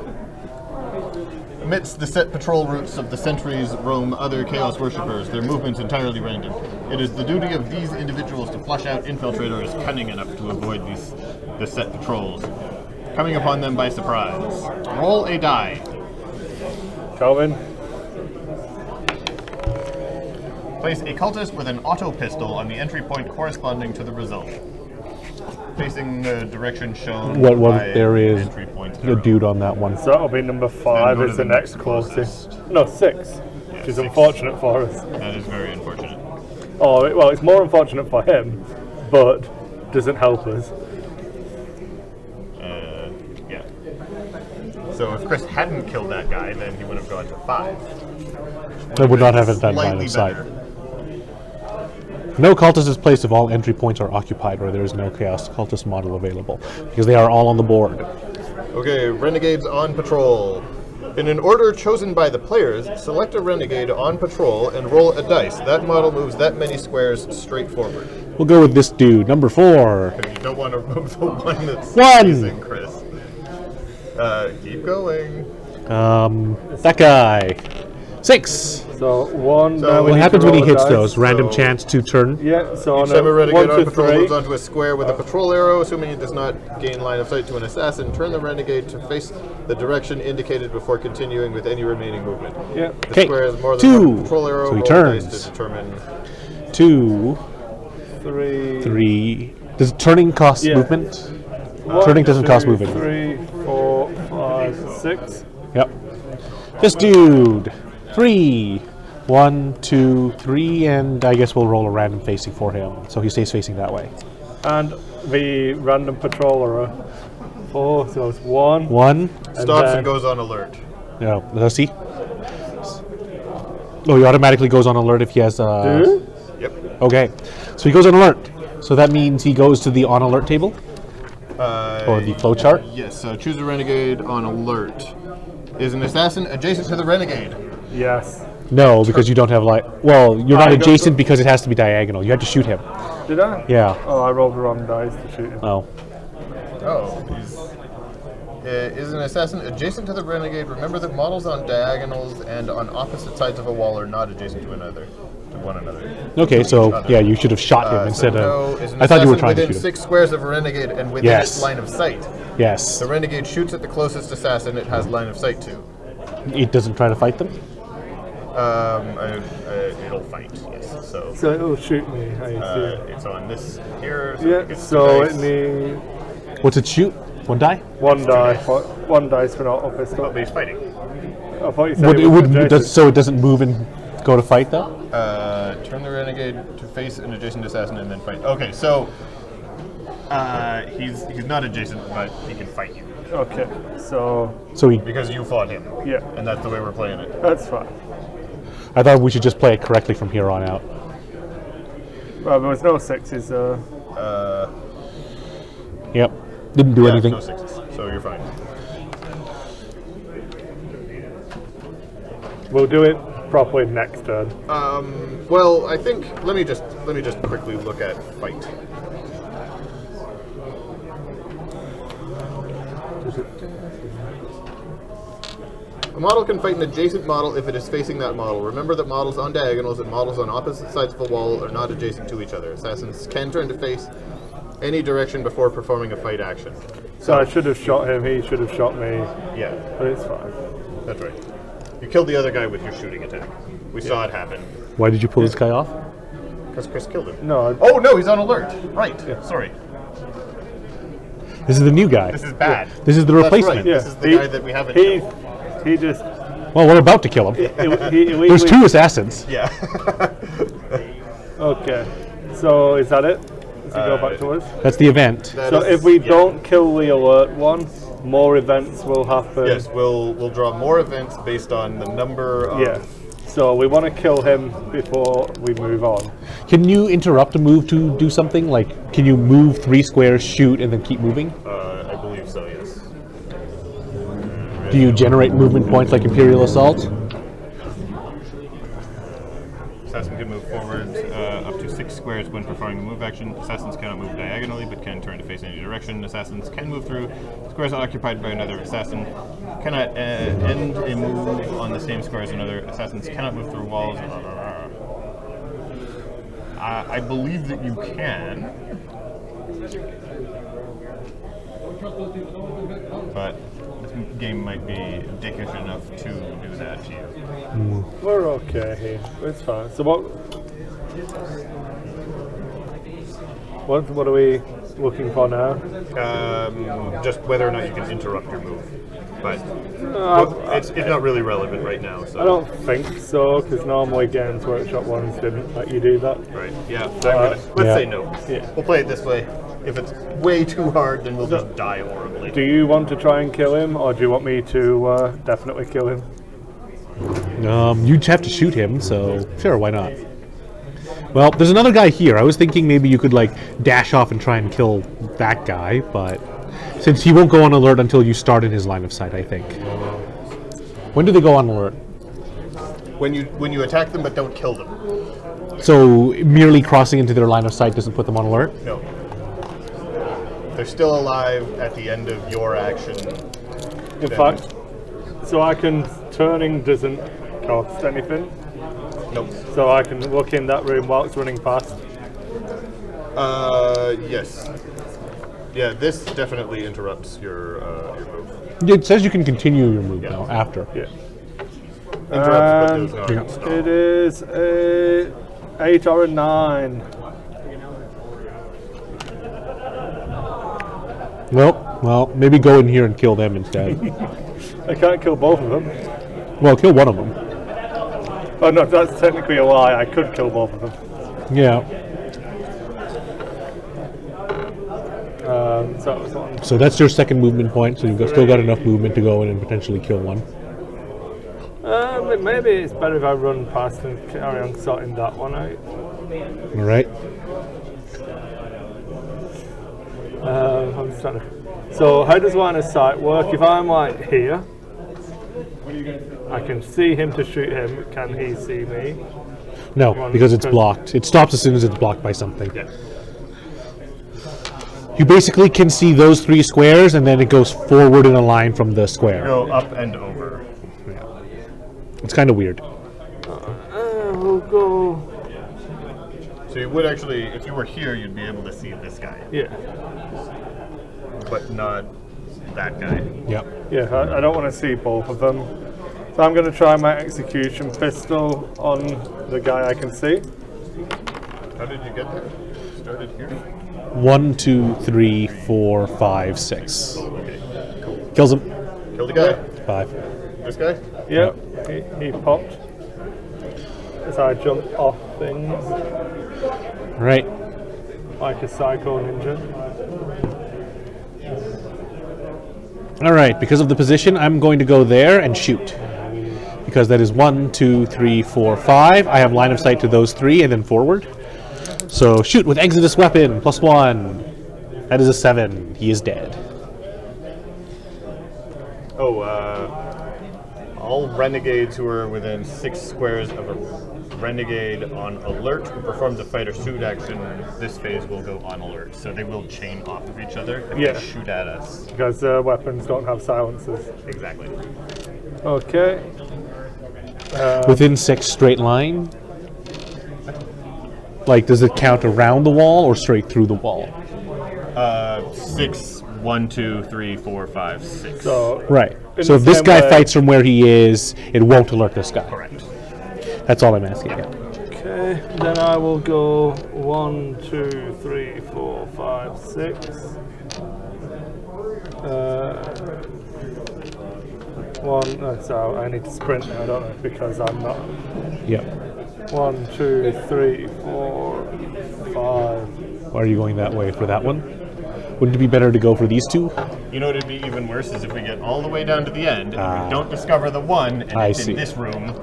Amidst the set patrol routes of the sentries roam other chaos worshippers, their movements entirely random. It is the duty of these individuals to flush out infiltrators cunning enough to avoid the set patrols, coming upon them by surprise. Roll a die. Calvin. Place a cultist with an auto pistol on the entry point corresponding to the result, facing the direction shown What by there is entry point a 0. dude on that one. So that'll be number 5 go to is the the next next closest. No, 6. Which is 6. unfortunate for us. That is very unfortunate. Oh, well, it's more unfortunate for him, but doesn't help us. Yeah. So if Chris hadn't killed that guy, then he would have gone to 5. That would not have it done line Slightly of sight. better. No cultist is placed if all entry points are occupied or there is no chaos cultist model available, because they are all on the board. Okay, renegades on patrol. In an order chosen by the players, select a renegade on patrol and roll a dice. That model moves that many squares straight forward. We'll go with this dude, number 4. You don't want to move the one that's 1. facing Chris. Keep going. That guy. 6. So 1. So now we What need happens to when he roll a hits dice. those? Random So- chance to turn? Yeah, so Each on time a a 1 renegade on to patrol 3. moves onto a square with a patrol arrow, assuming it does not gain line of sight to an assassin, turn the renegade to face the direction indicated before continuing with any remaining movement. Yeah. The Okay, square has more than 2. one patrol arrow. So he roll a dice turns. to determine. 2, 3. 3. Does turning cost Yeah. movement? 1, Turning doesn't cost 2, moving. 3, 4, 5, 6. Yep. This dude. 3. 1, 2, 3, and I guess we'll roll a random facing for him, so he stays facing that way. And the random patroller. 4, so it's 1. 1. Stops then- and goes on alert. No, let's see. Oh, he automatically goes on alert if he has. Two. Yep. Okay, so he goes on alert. So that means he goes to the on alert table or the flowchart. Yes, so choose a renegade on alert. Is an assassin adjacent to the renegade? Yes. No, because you don't have light. Well, you're not I got adjacent the- because it has to be diagonal. You have to shoot him. Did I? Yeah. Oh, I rolled the wrong dice to shoot him. Oh. Oh, is an assassin adjacent to the renegade? Remember that models on diagonals and on opposite sides of a wall are not adjacent to one another. Okay, so other. yeah, you should have shot him So instead no, of. is an I thought you were assassin trying to within shoot him. 6 squares of a renegade and within Yes. its line of sight. Yes. The renegade shoots at the closest assassin it has line of sight to. It doesn't try to fight them. It'll fight. Yes. So So it'll shoot me. I see. it's on this here. So it Yeah, gets so two it dice. needs What's it shoot? 1 die? 1 die. 1 dice for not pistol. But he's fighting. I thought you said Would, it it was would adjacent. so it doesn't move and go to fight though. Turn the renegade to face an adjacent assassin and then fight. Okay, so he's not adjacent, but he can fight you Okay, so So he. because you fought him. yeah, And that's the way we're playing it. that's fine. I thought we should just play it correctly from here on out. Well, there was no 6s. Yep. Didn't do Yeah, anything. no 6s, so you're fine. We'll do it properly next turn. Well, I think let me just quickly look at fight. A model can fight an adjacent model if it is facing that model. Remember that models on diagonals and models on opposite sides of a wall are not adjacent to each other. Assassins can turn to face any direction before performing a fight action. So I should have shot him, he should have shot me, Yeah, but it's fine. that's right. You killed the other guy with your shooting attack. We saw it happen. Why did you pull this guy off? Because Chris killed him. No, Oh no, he's on alert. Right. Sorry. This is the new guy. This is bad. This is the That's replacement. right. yeah. This is the guy that we haven't He, killed. he just, Well, we're about to kill him. he There's 2 assassins. Yeah. Okay, so is that it? Does he go back to us? That's the event. That So is- if we yeah. don't kill the alert one, more events will happen. Yes, we'll draw more events based on the number of... Yeah. So we want to kill him before we move on. Can you interrupt a move to do something? Like, can you move 3 squares, shoot, and then keep moving? I believe so, yes. Do you generate movement points like Imperial Assault? Assassin can move forward up to 6 squares when performing a move action. Assassins cannot move diagonally, but can turn to face any direction. Assassins can move through squares occupied by another assassin. Cannot end a move on the same square as another. Assassins cannot move through walls. I believe that you can, but this game might be dickish enough to do that to you. We're okay here. It's fine. So what are we looking for now? Just whether or not you can interrupt your move. But it's not really relevant right now. So. I don't think so, because normally Games Workshop ones didn't let you do that. Right. Yeah. So let's Yeah. say no. Yeah. We'll play it this way. If it's way too hard, then we'll just die horribly. Do you want to try and kill him, or do you want me to definitely kill him? You'd have to shoot him, so sure, why not? Well, there's another guy here. I was thinking maybe you could, like, dash off and try and kill that guy, but since he won't go on alert until you start in his line of sight, I think. When do they go on alert? When you attack them but don't kill them. So merely crossing into their line of sight doesn't put them on alert? No. They're still alive at the end of your action. In fact, so turning doesn't cost anything. Nope. So I can look in that room while it's running past. Yes. Yeah, this definitely interrupts your move. It says you can continue your move now, after. Yeah. Interrupts, but does not Yeah. stop. It is a 8 or a 9. Well, maybe go in here and kill them instead. I can't kill both of them. Well, kill one of them. Oh no, that's technically a lie. I could kill both of them. Yeah. So that was one. So that's your second movement point, so you've still got enough movement to go in and potentially kill one. But maybe it's better if I run past and carry on sorting that one out. All right. I'm just trying to. So how does line of sight work? If I'm like here, I can see him to shoot him. Can he see me? No, because it's Good. blocked. It stops as soon as it's blocked by something. Yeah. You basically can see those 3 squares, and then it goes forward in a line from the square. Go up and over. It's kind of weird. We'll go. So you would actually, if you were here, you'd be able to see this guy, Yeah. but not that guy. Yep. Yeah, I don't want to see both of them. So I'm going to try my execution pistol on the guy I can see. How did you get there? Started here? 1, 2, 3, 4, 5, 6. Okay. Kills him. Kill the guy. 5. This guy? Yep, he popped. As I jump off things All right. like a psycho ninja. All right. Because of the position, I'm going to go there and shoot. Because that is 1, 2, 3, 4, 5. I have line of sight to those 3 and then forward. So shoot with Exodus weapon, +1. That is a 7. He is dead. Oh, all renegades who are within 6 squares of a renegade on alert who performs a fight or shoot action this phase will go on alert. So they will chain off of each other if Yeah. they shoot at us. Because weapons don't have silencers. Exactly. Okay. Within 6 straight line? Like, does it count around the wall or straight through the wall? 6, 1, 2, 3, 4, 5, 6. So Right. in So the if this same guy way- fights from where he is, it won't alert this guy. Correct. That's all I'm asking. Yeah. Okay, then I will go 1, 2, 3, 4, 5, 6. So I need to sprint now, don't I? Because I'm not. Yep. 1, 2, 3, 4, 5. Why are you going that way for that one? Wouldn't it be better to go for these two? You know what would be even worse is if we get all the way down to the end and Ah. we don't discover the one and I it's see. in this room.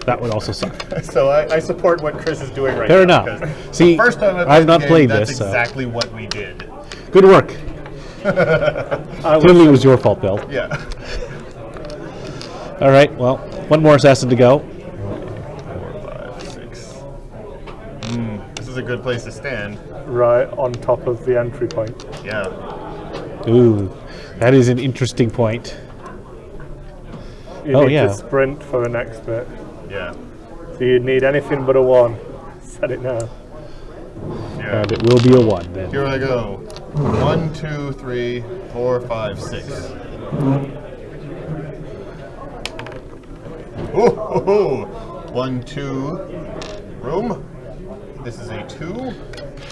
That would also suck. So I support what Chris is doing right Fair now. enough. because See, the first time I've not the game, played that's this, so- exactly what we did. Good work. I Clearly, will, it was your fault, Bill. Yeah. All right. Well, one more assassin to go. 4, 5, 6. This is a good place to stand. right on top of the entry point. Yeah. Ooh, that is an interesting point. You Oh, need yeah. to sprint for the next bit. Yeah. So you need anything but a 1. Set it now. Yeah. And it will be a 1 then. Here I go. 1, 2, 3, 4, 5, 6. Ooh, 1, 2. Room. This is a 2.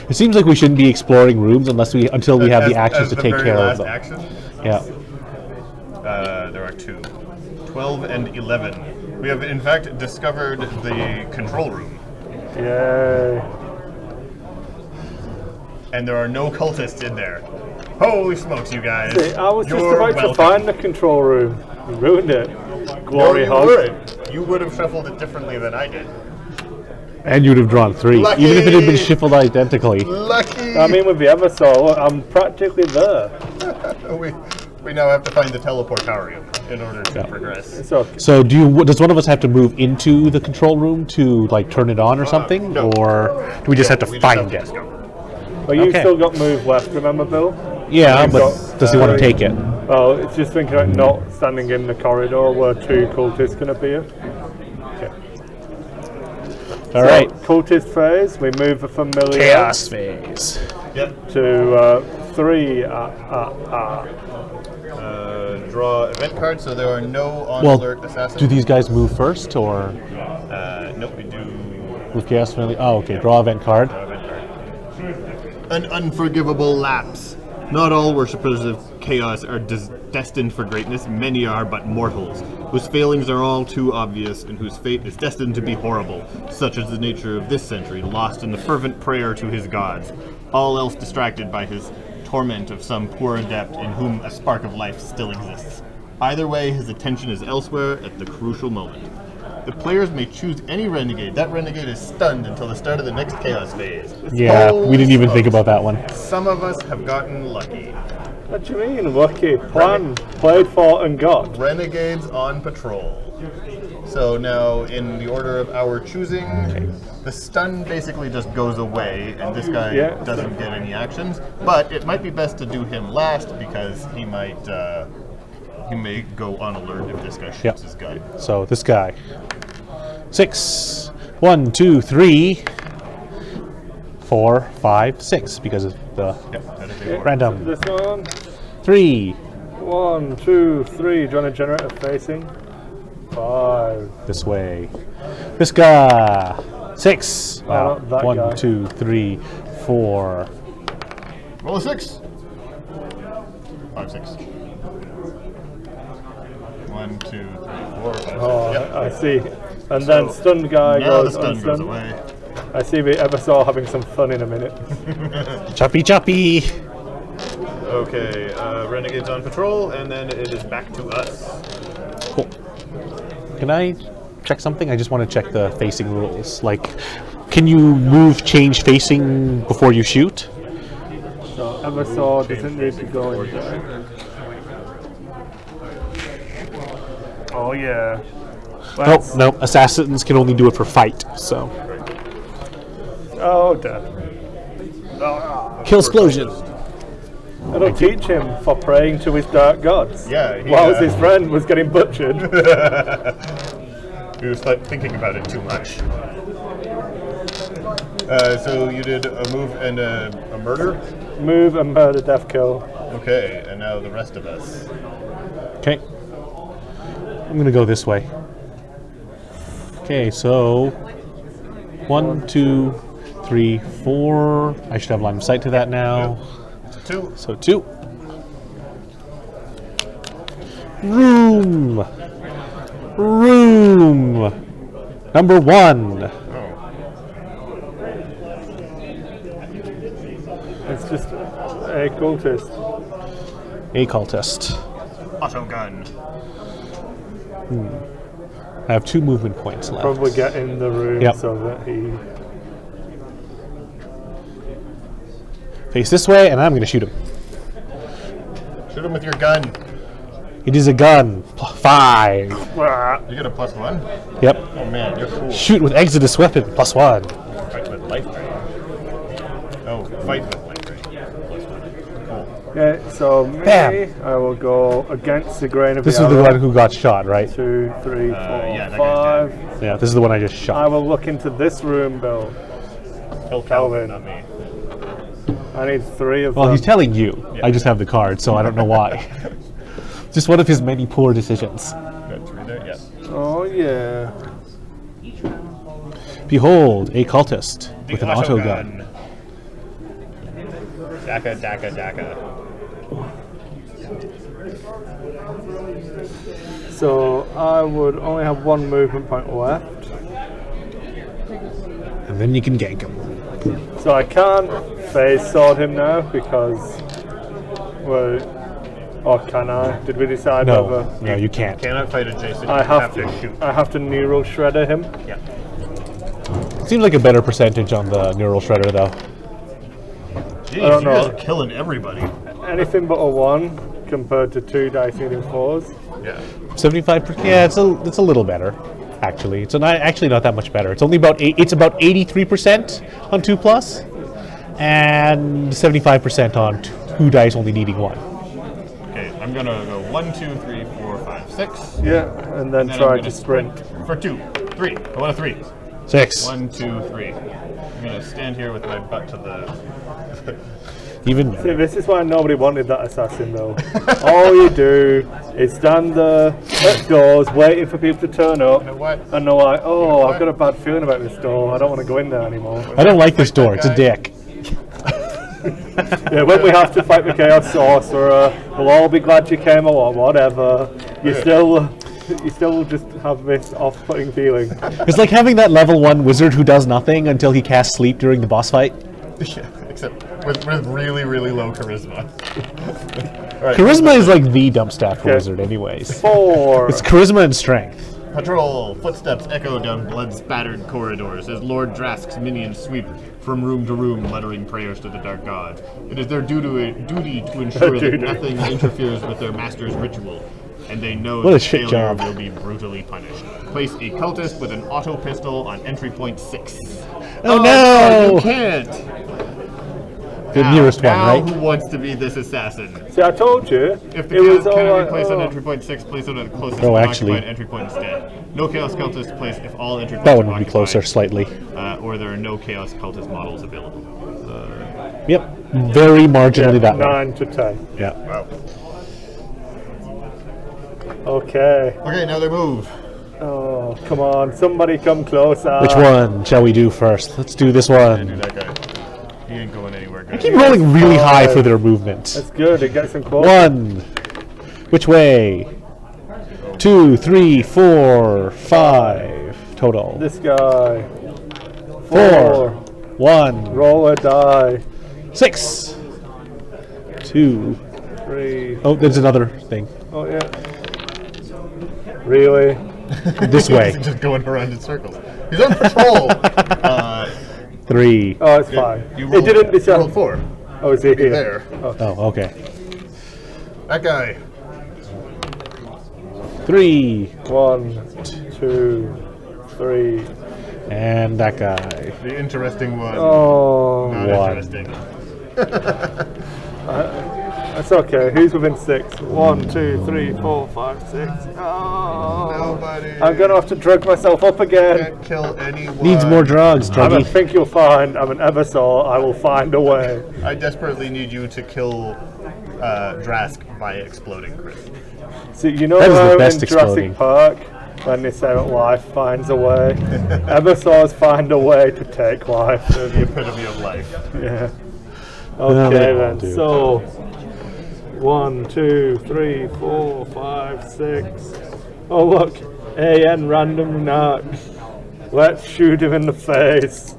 It seems like we shouldn't be exploring rooms until we have the actions to take very care of last them. action. Yeah. There are 2. 12 and 11. We have in fact discovered the control room. Yay. And there are no cultists in there. Holy smokes, you guys. See, I was just You're about to welcome. find the control room. You ruined it. No, Glory you hog. weren't. You would have shuffled it differently than I did. And you'd have drawn 3, Lucky! even if it had been shuffled identically. Lucky! I mean, with the Eversaw, look, I'm practically there. we now have to find the teleportarium in order to Yeah. progress. It's okay. So, does one of us have to move into the control room to like turn it on or something, no. or do we just have to We find have to it? discover. But you've Okay. still got move left, remember, Bill? Yeah, You've but got, does he want to take it? Oh, it's just thinking about not standing in the corridor where 2 cultists can appear. Okay. All right. Cultist phase, we move the familiar Chaos phase. Yep. to 3. Draw event card, so there are no on Well, alert assassins. do these guys move first or Nope, we do move chaos family? Oh, okay. Draw event card. event card. An unforgivable lapse. Not all worshippers of chaos are destined for greatness. Many are but mortals, whose failings are all too obvious and whose fate is destined to be horrible. Such is the nature of this century, lost in the fervent prayer to his gods, all else distracted by his torment of some poor adept in whom a spark of life still exists. Either way, his attention is elsewhere at the crucial moment. The players may choose any renegade. That renegade is stunned until the start of the next chaos phase. Yeah, Holy we didn't even think smokes. about that one. Some of us have gotten lucky. What do you mean, lucky? Planned, played for, and got. Renegades on patrol. So now, in the order of our choosing, the stun basically just goes away, and this guy Yeah. doesn't get any actions. But it might be best to do him last because he may go on alert if this guy shoots Yep. his gun. So this guy. 6. 1, 2, 3, 4, 5, 6 because of the Yep, that is a war. random. This one. 3. 1, 2, 3. Do you want to generate a facing? 5. This way. This guy. 6. not that 1, guy. 2, 3, 4. Roll a 6. 5, 6. 1, 2, 3, 4, 5, 6. Oh, Yep. I see. And then So, stunned guy Now the goes stun goes unstunned. away. I see we ever saw having some fun in a minute. Choppy choppy. Okay, Renegades on patrol, and then it is back to us. Cool. Can I check something? I just want to check the facing rules. Like, can you move change facing before you shoot? So Eversaw doesn't need to go in there. Oh yeah. Nope, nope. Assassins can only do it for fight. So, Oh, dead. kill explosion. It'll teach him for praying to his dark gods. Yeah, Whilst his friend was getting butchered. He was thinking about it too much. So you did a move and a murder? Move and murder, death kill. Okay, and now the rest of us. Okay. I'm gonna go this way. Okay, so 1, 2, 3, 4. I should have line of sight to that now. 2. So 2. Room. Number 1. It's just a cultist. A cultist. Auto gun. I have 2 movement points left. Probably get in the room Yep. so that he. Face this way, and I'm gonna shoot him. Shoot him with your gun. It is a gun. 5. You get a +1? Yep. Oh man, you're cool. Shoot with Exodus weapon. +1. Fight with life ray. Oh, fight with life ray. +1. Cool. Okay, so me, Bam. I will go against the grain of This the is the arrow. one who got shot, right? 2, 3, 4, yeah, that guy's 5. Yeah, this is the one I just I shot. will look into this room, Bill. Kill Calvin. Calvin, not me. I need 3 of Well, them. he's telling you. I just have the card, so I don't know why. Just one of his many poor decisions. Got 3 there? Yes. Oh yeah. Behold, a cultist The with an auto gun. Daka, daka, daka. So I would only have 1 movement point left. And then you can gank him. So I can't phase sword him now because, well, or can I? Did we decide No, whether no, you can't. Cannot fight adjacent. I you have to shoot. I have to neural shredder him? Yeah. Seems like a better percentage on the neural shredder, though. Jeez, I don't you guys know. are killing everybody. Anything but a 1 compared to 2 dice needing 4s. Yeah. 75%. Yeah, it's a little better. Actually, it's not actually not that much better. It's only about it's about 83% on 2+, and 75% on 2 dice only needing 1. Okay, I'm gonna go 1, 2, 3, 4, 5, 6. Yeah, and then Then try I'm to gonna sprint. For 2, 3. I want a 3. 6. 1, 2, 3. I'm gonna stand here with my butt to the. Even See, better. this is why nobody wanted that assassin though. All you do is stand there at doors waiting for people to turn up. You know what? And they're like, oh, what? I've got a bad feeling about this door. I don't want to go in there anymore. I don't like this door. It's a dick. Yeah, when we have to fight the Chaos Sorcerer, we'll all be glad you came or whatever. You still just have this off-putting feeling. It's like having that level 1 wizard who does nothing until he casts sleep during the boss fight. Yeah, except with really, really low charisma. All right. Charisma is like the dump staff Okay. wizard, anyways. 4. It's charisma and strength. Patrol! Footsteps echo down blood-spattered corridors as Lord Drask's minions sweep from room to room, muttering prayers to the Dark God. It is their duty to ensure that nothing interferes with their master's ritual, and they know What a that shit failure job. will be brutally punished. Place a cultist with an auto pistol on entry point 6. Oh, no! You can't! The Now- nearest one, now right? who wants to be this assassin? See, I told you. If the it was chaos all cannot like, be placed on oh. entry point 6, place it at the closest Oh, unoccupied actually. entry point instead. No chaos cultist placed if all entry points That are one would be closer occupied, slightly. or there are no chaos cultist models available. Yep. Very marginally that way. 9 to 10. Yeah. Wow. Okay. Okay, now they move. Oh, come on. Somebody come closer. Which one shall we do first? Let's do this Do one. that guy. He ain't going anywhere good. Keep rolling really high for their movement. That's good. It gets them close. 1. Which way? 2, 3, 4, 5 total. This guy. 4. 1. Roll a die. 6. 2. 3. Oh, there's another thing. Oh, yeah. Really? This way. He's just going around in circles. He's on patrol. 3. Oh, it's fine. You It didn't you decide. rolled 4. Oh, is he here? There. Oh, okay. That guy. 3. 1, 2, 3. And that guy. The interesting one. Oh. Not One. interesting. That's okay. Who's within 6? 1, 2, 3, 4, 5, 6. Oh, Nobody. I'm gonna have to drug myself up again. Can't kill anyone. Needs more drugs, I druggy. think you'll find. I'm an Eversaw. I will find a way. I desperately need you to kill Drask by exploding, Chris. So you know That is the how in best Jurassic exploding. Park, when they say that life finds a way, Eversaws find a way to take life. They're the epitome of life. Yeah. Well, Okay they all then. do. So 1, 2, 3, 4, 5, 6. Oh look, AN random knock. Let's shoot him in the face.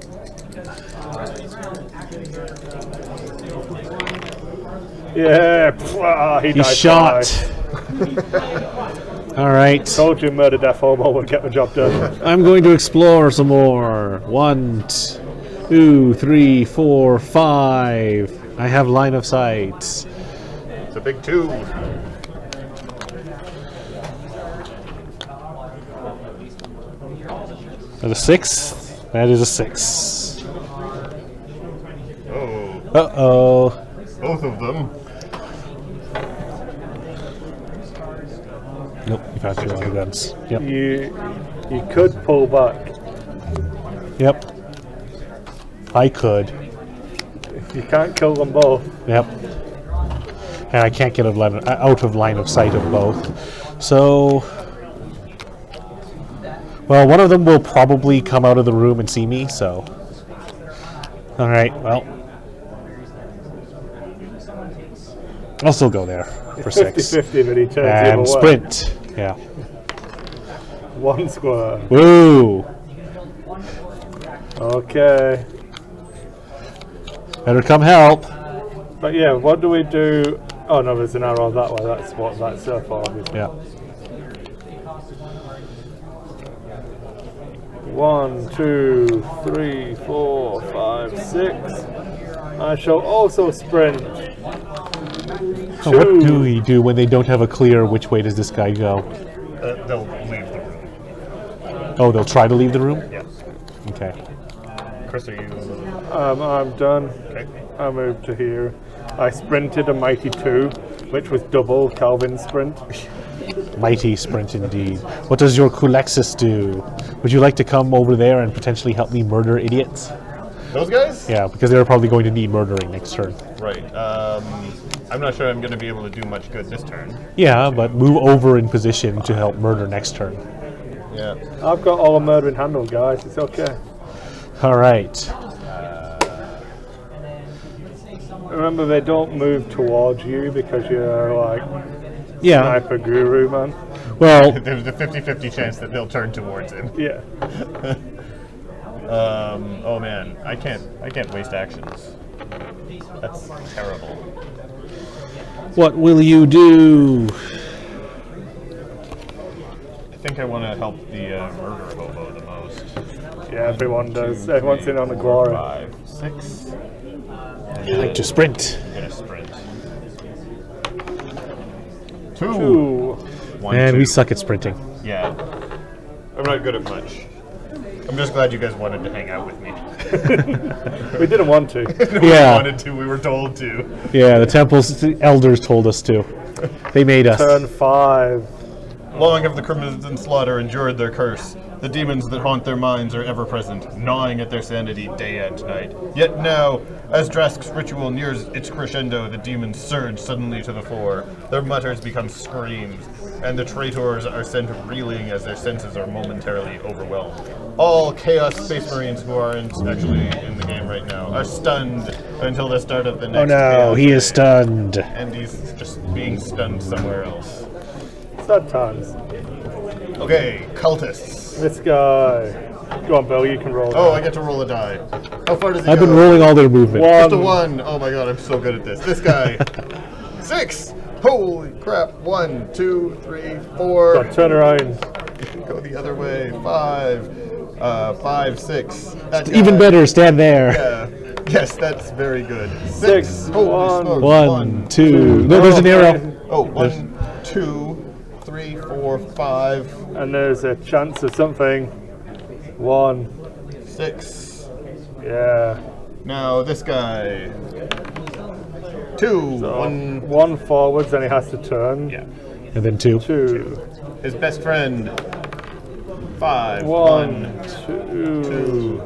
Yeah, he He's died. shot. All right. Told you murder death homo would get the job done. I'm going to explore some more. 1, 2, 3, 4, 5. I have line of sight. It's a big 2. That a 6? That is a 6. Oh, Uh-oh. both of them. Nope, you found 2 other guns. Yep. You could pull back. Yep. I could. You can't kill them both. Yep. And I can't get out of line of sight of both. So... Well, one of them will probably come out of the room and see me, so... Alright, well... I'll still go there for 6. 50-50, but he turns the And other way. sprint. Yeah. 1 square. Woo! Okay. Better come help. But yeah, what do we do? Oh no, there's an arrow that way. That's what that's there for, obviously. Yeah. 1, 2, 3, 4, 5, 6. I shall also sprint. So what do we do when they don't have a clear which way does this guy go? They'll leave the room. Oh, they'll try to leave the room? Yes. Okay. Chris, are you... I'm done. Okay. I moved to here. I sprinted a mighty 2, which was double Calvin's sprint. Mighty sprint indeed. What does your Kulexis do? Would you like to come over there and potentially help me murder idiots? Those guys? Yeah, because they're probably going to need murdering next turn. Right. I'm not sure I'm going to be able to do much good this turn. Yeah, but move over in position to help murder next turn. Yeah. I've got all the murdering handled, guys. It's okay. All right. Remember, they don't move towards you because you're like Yeah. sniper guru, man. Well, There's a 50-50 chance that they'll turn towards him. Yeah. Oh man, I can't waste actions. That's terrible. what will you do? I think I want to help the murder hobo the most. Yeah, everyone does. Everyone's in on the glory. 5, 6. I like to sprint. I'm gonna sprint. 2. 1, And 2. we suck at sprinting. Yeah. I'm not good at much. I'm just glad you guys wanted to hang out with me. We didn't want to. We Yeah. wanted to. We were told to. Yeah, the temple's elders told us to. They made us. Turn 5. Long have the Crimson Slaughter endured their curse. The demons that haunt their minds are ever present, gnawing at their sanity day and night. Yet now, as Drask's ritual nears its crescendo, the demons surge suddenly to the fore. Their mutters become screams, and the traitors are sent reeling as their senses are momentarily overwhelmed. All Chaos Space Marines who aren't actually in the game right now are stunned until the start of the next Oh no, Chaos he is Day. stunned. And he's just being stunned somewhere else. Sad times. Okay, cultists. This guy. Go on, Bill. You can roll. Oh, I get to roll a die. How far does he I've go? been rolling all their movement. Just a 1. Oh my god, I'm so good at this. This guy. 6. Holy crap. 1, 2, 3, 4. God, turn around. Go the other way. 5. 5, 6. That guy. Even better, stand there. Yeah. Yes, that's very good. 6, Holy 1. smokes. 1, 2. No, there's an arrow. Oh, 1, 2, 3, 4, 5, And there's a chance of something. 1. 6. Yeah. Now this guy. 2. So One. one forwards, then he has to turn. Yeah. And then 2. 2. His best friend. 5. 1, 2. 2.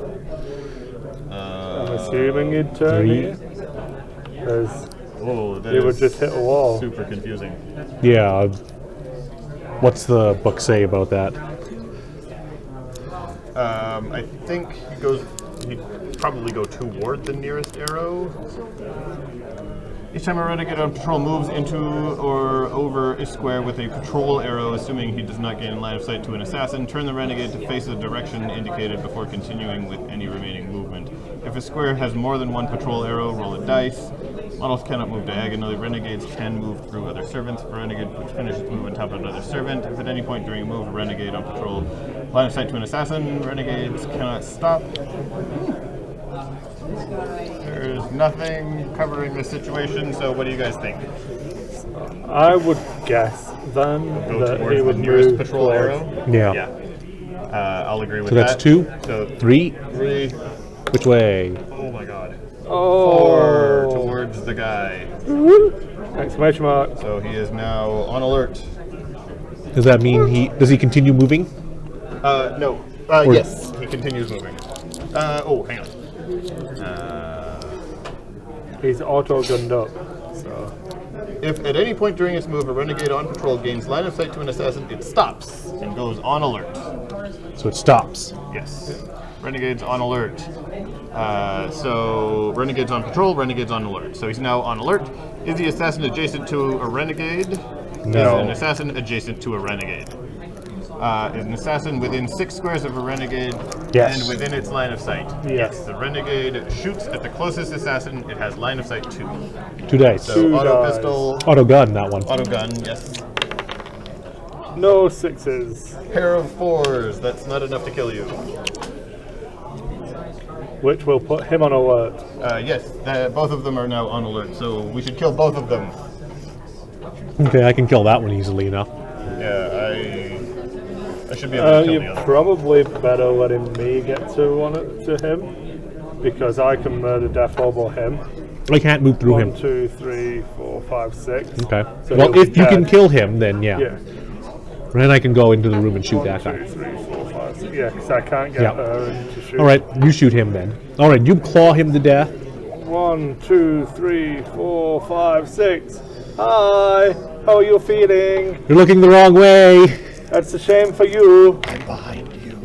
I'm assuming he'd turn 3. here. Because Oh, that he would is just hit a wall. super confusing. Yeah. What's the book say about that? I think he'd probably go toward the nearest arrow. Each time a renegade on patrol moves into or over a square with a patrol arrow, assuming he does not gain line of sight to an assassin, turn the renegade to face the direction indicated before continuing with any remaining movement. If a square has more than one patrol arrow, roll a dice. Models cannot move diagonally. Renegades can move through other servants. If a renegade finishes its move on top of another servant, if at any point during a move a renegade on patrol line of sight to an assassin, renegades cannot stop. There's nothing covering this situation, so what do you guys think? I would guess then Go that towards he the would nearest move patrol towards- arrow? Yeah. I'll agree with So that. that's 2, So 3. 3. Which way? Oh my god. Oh. 4 towards the guy. Exclamation mark. So he is now on alert. Does that mean does he continue moving? No. Or- Yes, he continues moving. Hang on. He's auto gunned up. So If at any point during its move a renegade on patrol gains line of sight to an assassin, it stops and goes on alert. So it stops. Yes. Renegades on alert. So renegades on patrol, renegades on alert. So he's now on alert. Is the assassin adjacent to a renegade? No. Is an assassin adjacent to a renegade? Is an assassin within 6 squares of a renegade Yes. and within its line of sight? Yes. The renegade shoots at the closest assassin. It has line of sight 2. 2 dice. So Two auto dice. pistol, Auto gun, that one. auto gun, yes. no 6s, Pair of 4s. That's not enough to kill you. which will put him on alert. Yes, both of them are now on alert, so we should kill both of them. Okay, I can kill that one easily enough. Yeah, I should be able to kill You're the other. probably better letting me get to him because I can murder death orbital him. I can't move through 1, him. 2, 3, 4, 5, 6. Okay. So Well, he'll if be you can dead. kill him, then yeah. Yeah. Then I can go into the room and shoot 1, that 2, guy. 3, 4, 5, 6. Yeah, because I can't get Yeah. her to shoot. All right, you shoot him then. All right, you claw him to death. 1, 2, 3, 4, 5, 6. Hi, how are you feeling? You're looking the wrong way. That's a shame for you. I'm behind you.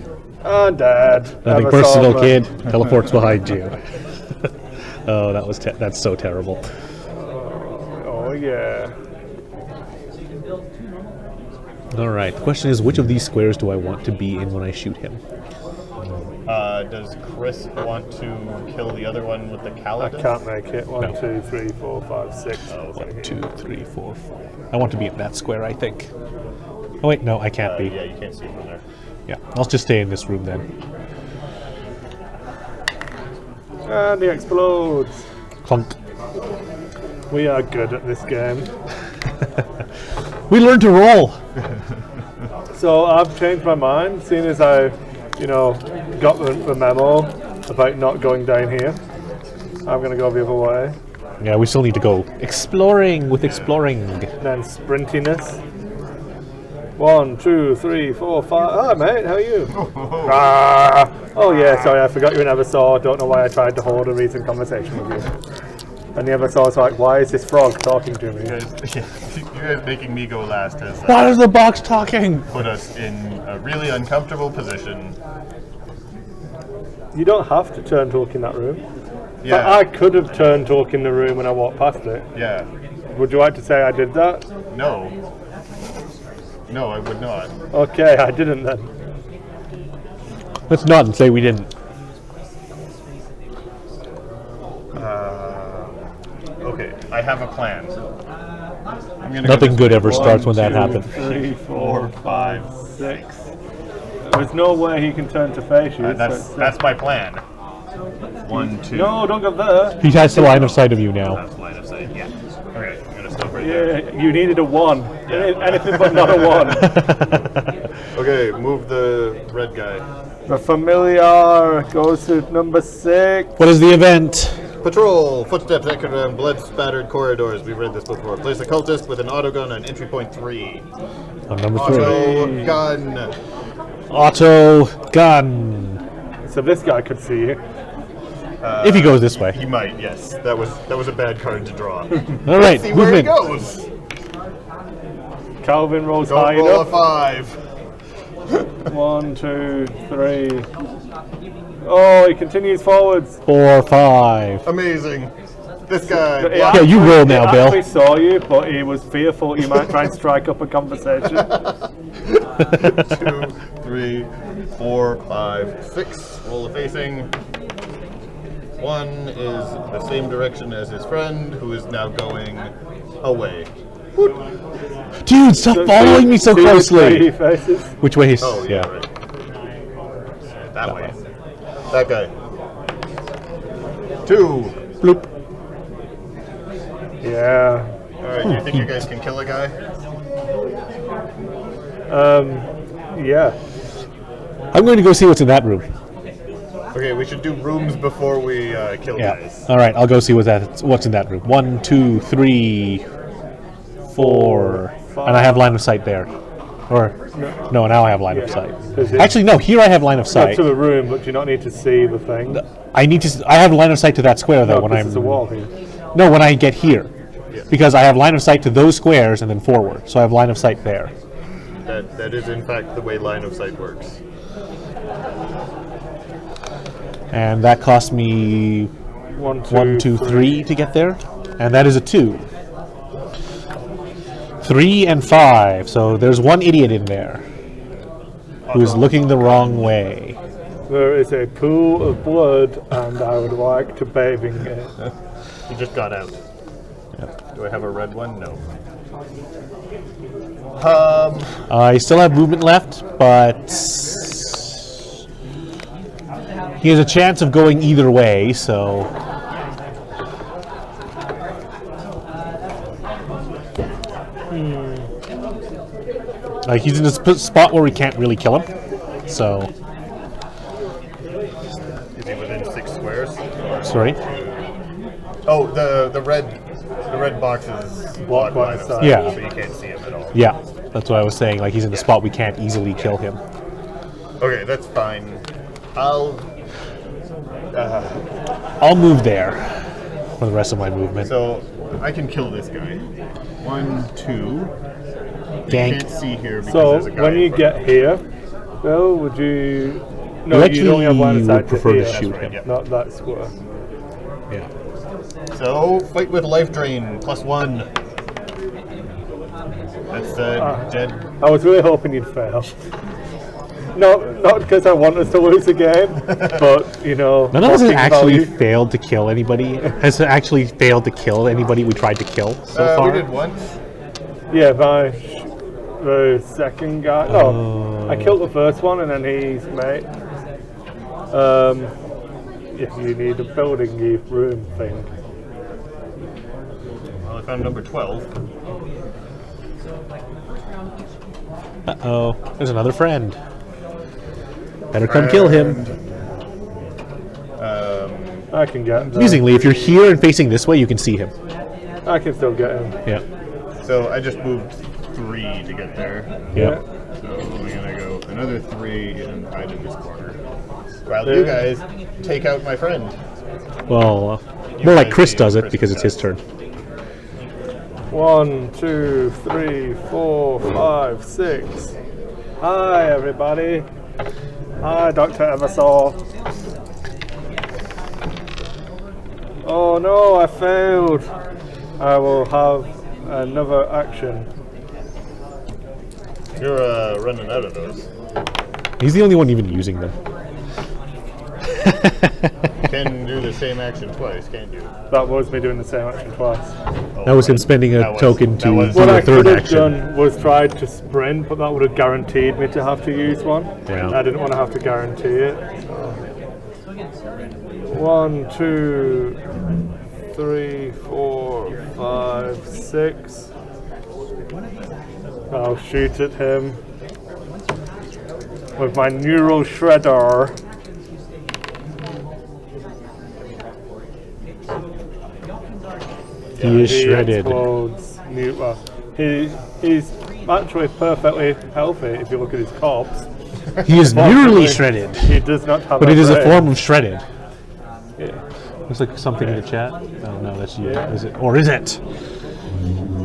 And Dad. Nothing I'm a personal, solver. kid. Teleports behind you. Oh, that's so terrible. Oh yeah. All right. The question is, which of these squares do I want to be in when I shoot him? Does Chris want to kill the other one with the I Kaladin? can't make it. 1, No. 2, 3, 4, 5, 6. 1, 2, 3, 4, 5. I want to be in that square, I think. Oh wait, no, I can't be. Yeah, you can't see from there. Yeah, I'll just stay in this room then. And he explodes. Clunk. We are good at this game. We learned to roll. So I've changed my mind, seeing as I, got the memo about not going down here. I'm going to go the other way. Yeah, we still need to go exploring with exploring. Then sprintiness. 1, 2, 3, 4, 5. Ah, mate, how are you? Oh yeah, sorry, I forgot you never saw. Don't know why I tried to hold a recent conversation with you. And the other saw's like, why is this frog talking to me? You guys making me go last has Why is the box talking? put us in a really uncomfortable position. You don't have to turn talk in that room. But Yeah, I could have turned talk in the room when I walked past it. yeah. Would you like to say I did that? No. No, I would not. Okay, I didn't then. Let's nod and say we didn't. Okay, I have a plan. I'm gonna Nothing go good ever starts when that happens. 3, 4, 5, 6. There's no way he can turn to face you. That's my plan. 1, 2. No, don't go there. He has the line of sight of you now. That's line of sight. Yeah. Okay, I'm gonna stop right there. Yeah, you needed a 1. Anything but not a 1. Okay, move the red guy. The familiar goes to number 6. What is the event? Patrol, footsteps echo around blood-spattered corridors. We've read this before. Place a cultist with an autogun on entry point 3. Number 3. Auto gun. Auto gun. So this guy could see you. If he goes this way. He might, yes. That was a bad card to draw. All right, See where he movement. goes. Calvin rolls Don't high roll a enough. 5. 1, 2, 3. Oh, he continues forwards. 4, 5. Amazing. This guy. He Yeah, you roll now, he Bill. actually saw you, but he was fearful you might try and strike up a conversation. 2, 3, 4, 5, 6. Roll a facing. 1 is the same direction as his friend, who is now going away. Dude, stop following me so See which way he closely. faces? Which way is? Oh, yeah, right. That way. That guy. 2. Bloop. Yeah. Alright, do you think you guys can kill a guy? Yeah. I'm going to go see what's in that room. Okay, we should do rooms before we kill Yeah. guys. All right, I'll go see what's in that room. 1, 2, 3, 4, and I have line of sight there. Or no, now I have line of sight. Is it- Actually, no. Here I have line of Not sight. to the room, but do you not need to see the thing? I need to. I have line of sight to that square though. No, when this I'm is a wall here. no, when I get here, because I have line of sight to those squares and then forward. So I have line of sight there. That is in fact the way line of sight works. And that cost me 1, 2, 3 to get there, and that is a 2. 3 and 5. So there's one idiot in there who's looking the wrong way. There is a pool of blood, and I would like to bathe in it. He just got out. Do I have a red one? No. I still have movement left, but he has a chance of going either way. So like he's in a spot where we can't really kill him. So Is he within 6 squares? sorry. Oh, the red box is blocked line of sight, Yeah. so you can't see him at all. Yeah, that's what I was saying. Like he's in a spot we can't easily kill him. Okay, that's fine. I'll I'll move there for the rest of my movement. so I can kill this guy. 1, 2. Gank. Can't see here because So there's a guy when in you front. get here, Bill, would you? No, You you actually only have line of sight would prefer to here, shoot right, him. yeah. not that square. Yeah. So fight with life drain +1. That's dead. I was really hoping you'd fail. Not because I want us to lose a game, but you know. None of us has booking actually value. failed to kill anybody. Has actually failed to kill anybody we tried to kill so We far. did once. Yeah, the second guy. No, I killed the first one and then he's mate. If you need a building room thing. Well, I found number 12. Uh-oh, there's another friend. Better come kill him. I can get him. Amusingly, if you're here and facing this way, you can see him. I can still get him. Yeah. So I just moved 3 to get there. Yeah. So I'm gonna go another 3 and hide in this corner. While you guys take out my friend. Well, more like Chris does it because it's his turn. 1, 2, 3, 4, 5, 6. Hi, everybody. Hi, Dr. Eversole. Oh no, I failed. I will have another action. You're running out of those. He's the only one even using them. Can do the same action twice, can't you? That was me doing the same action twice. Oh, That was him spending a that was- token that to was- do What a I third could have action. done was tried to sprint, but that would have guaranteed me to have to use one. Yeah. I didn't want to have to guarantee it. So. 1, 2, 3, 4, 5, 6. I'll shoot at him with my neural shredder. He is shredded. Explodes. Well, he's actually perfectly healthy if you look at his corpse. He is nearly Unfortunately, shredded, He does not have but it is a brain. form of shredded. Yeah. Looks like something in the chat. Oh no, that's you. Is it? Or is it?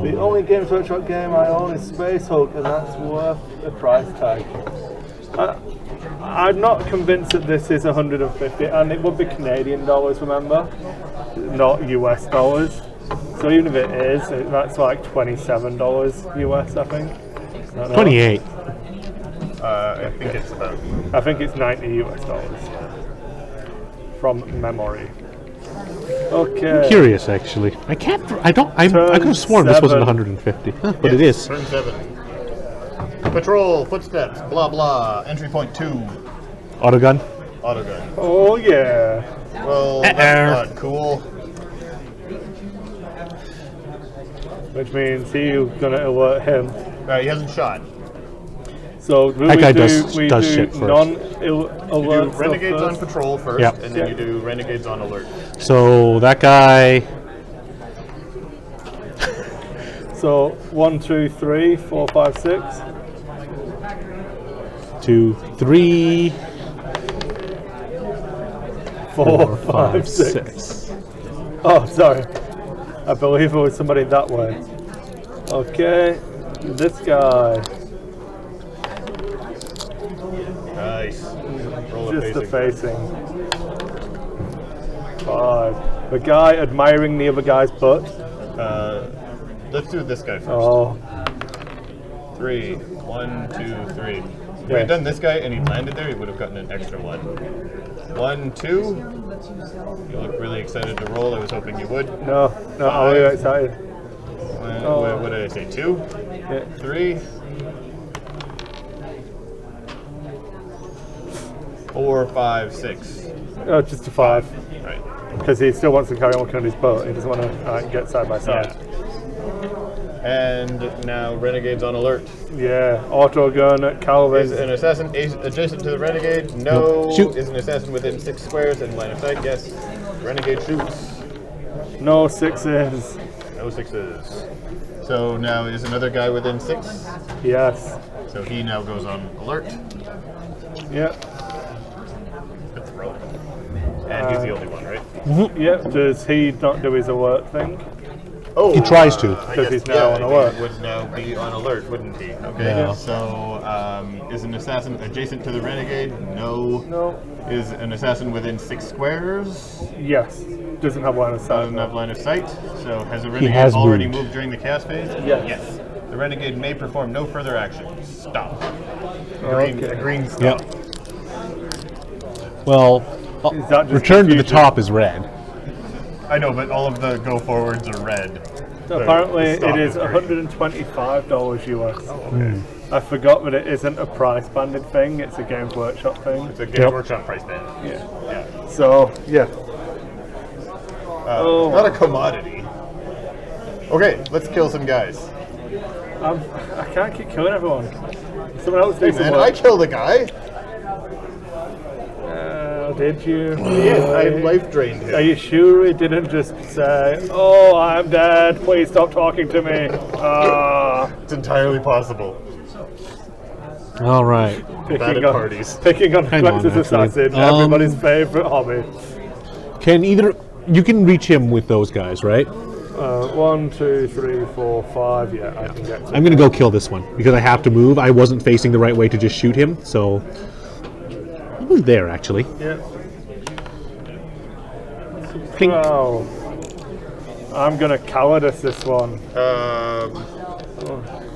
The only Games Workshop game I own is Space Hulk, and that's worth a price tag. I'm not convinced that this is 150, and it would be Canadian dollars, remember? Not US dollars. So even if it is, that's like $27 US, I think. I don't know. 28. I think it's about. I think it's 90 US dollars. From memory. Okay. Curious, actually. I could have sworn this wasn't 150, but it is. Turn 7. Patrol, footsteps, blah blah. Entry point 2. Autogun. Autogun. Oh yeah. Well, that's not cool. Which means he's gonna alert him. He hasn't shot. So will That we guy do, does we shit do first. You non-alert do stuff renegades on first? patrol first, Yep. and then you do renegades on alert. So that guy. So 1, 2, 3, 4, 5, 6. 2, 3, 4, 5, 6. Oh, sorry. I believe it was somebody that way. Okay, this guy. Nice. Roll Just the facing. facing. 5. The guy admiring the other guy's butt. Let's do this guy first. Oh, 3. 1, 2, 3. If we Yeah. had done this guy and he landed there, he would have gotten an extra 1. 1, 2. You look really excited to roll. I was hoping you would. no, I'm really excited. What did I say? 2? Yeah. 3. 4, 5, 6. Oh, just a 5. Right. Because he still wants to carry on looking at his boat. He doesn't want to get side by side. And now renegades on alert. Yeah, auto gun at Calvin. Is an assassin adjacent to the renegade? No. Shoot. Is an assassin within 6 squares in line of sight? Yes. Renegade shoots. No 6s. No 6s. So now is another guy within 6. Yes. So he now goes on alert. Yep. Good throw. And he's the only one, right? Yep. Does he not do his alert thing? Oh, He tries to. I Because guess, he's now on alert. He would now be on alert, wouldn't he? Okay. Yeah. So is an assassin adjacent to the renegade? No. No. Is an assassin within 6 squares? Yes. Doesn't have line of sight. Doesn't have line of sight. So has a renegade has already moved. moved during the cast phase? Yes. The renegade may perform no further action. Stop. Okay. Green stop. Yep. Well, Is that just return to the confusion? top is red. I know, but all of the go forwards are red. So apparently The stop it is green. $125 US. Okay. I forgot that it isn't a price banded thing, it's a Games Workshop thing. It's a Games Yep. Workshop price band. Yeah. Yeah. So, yeah. Oh. Not a commodity. Okay, let's kill some guys. I can't keep killing everyone. Someone else do some And I work. killed a guy. Did you? Yes, I life drained Are him. you sure he didn't just say, "Oh, I'm dead. Please stop talking to me"? It's entirely possible. All right. Bad at parties. Picking on Hang on, Alexis actually. Assassin, everybody's favorite hobby. You can reach him with those guys, right? 1, 2, 3, 4, 5. Yeah, I can get to. I'm gonna go kill this one because I have to move. I wasn't facing the right way to just shoot him, so he was there actually. Yeah. Clink. Wow. I'm gonna cowardice this one.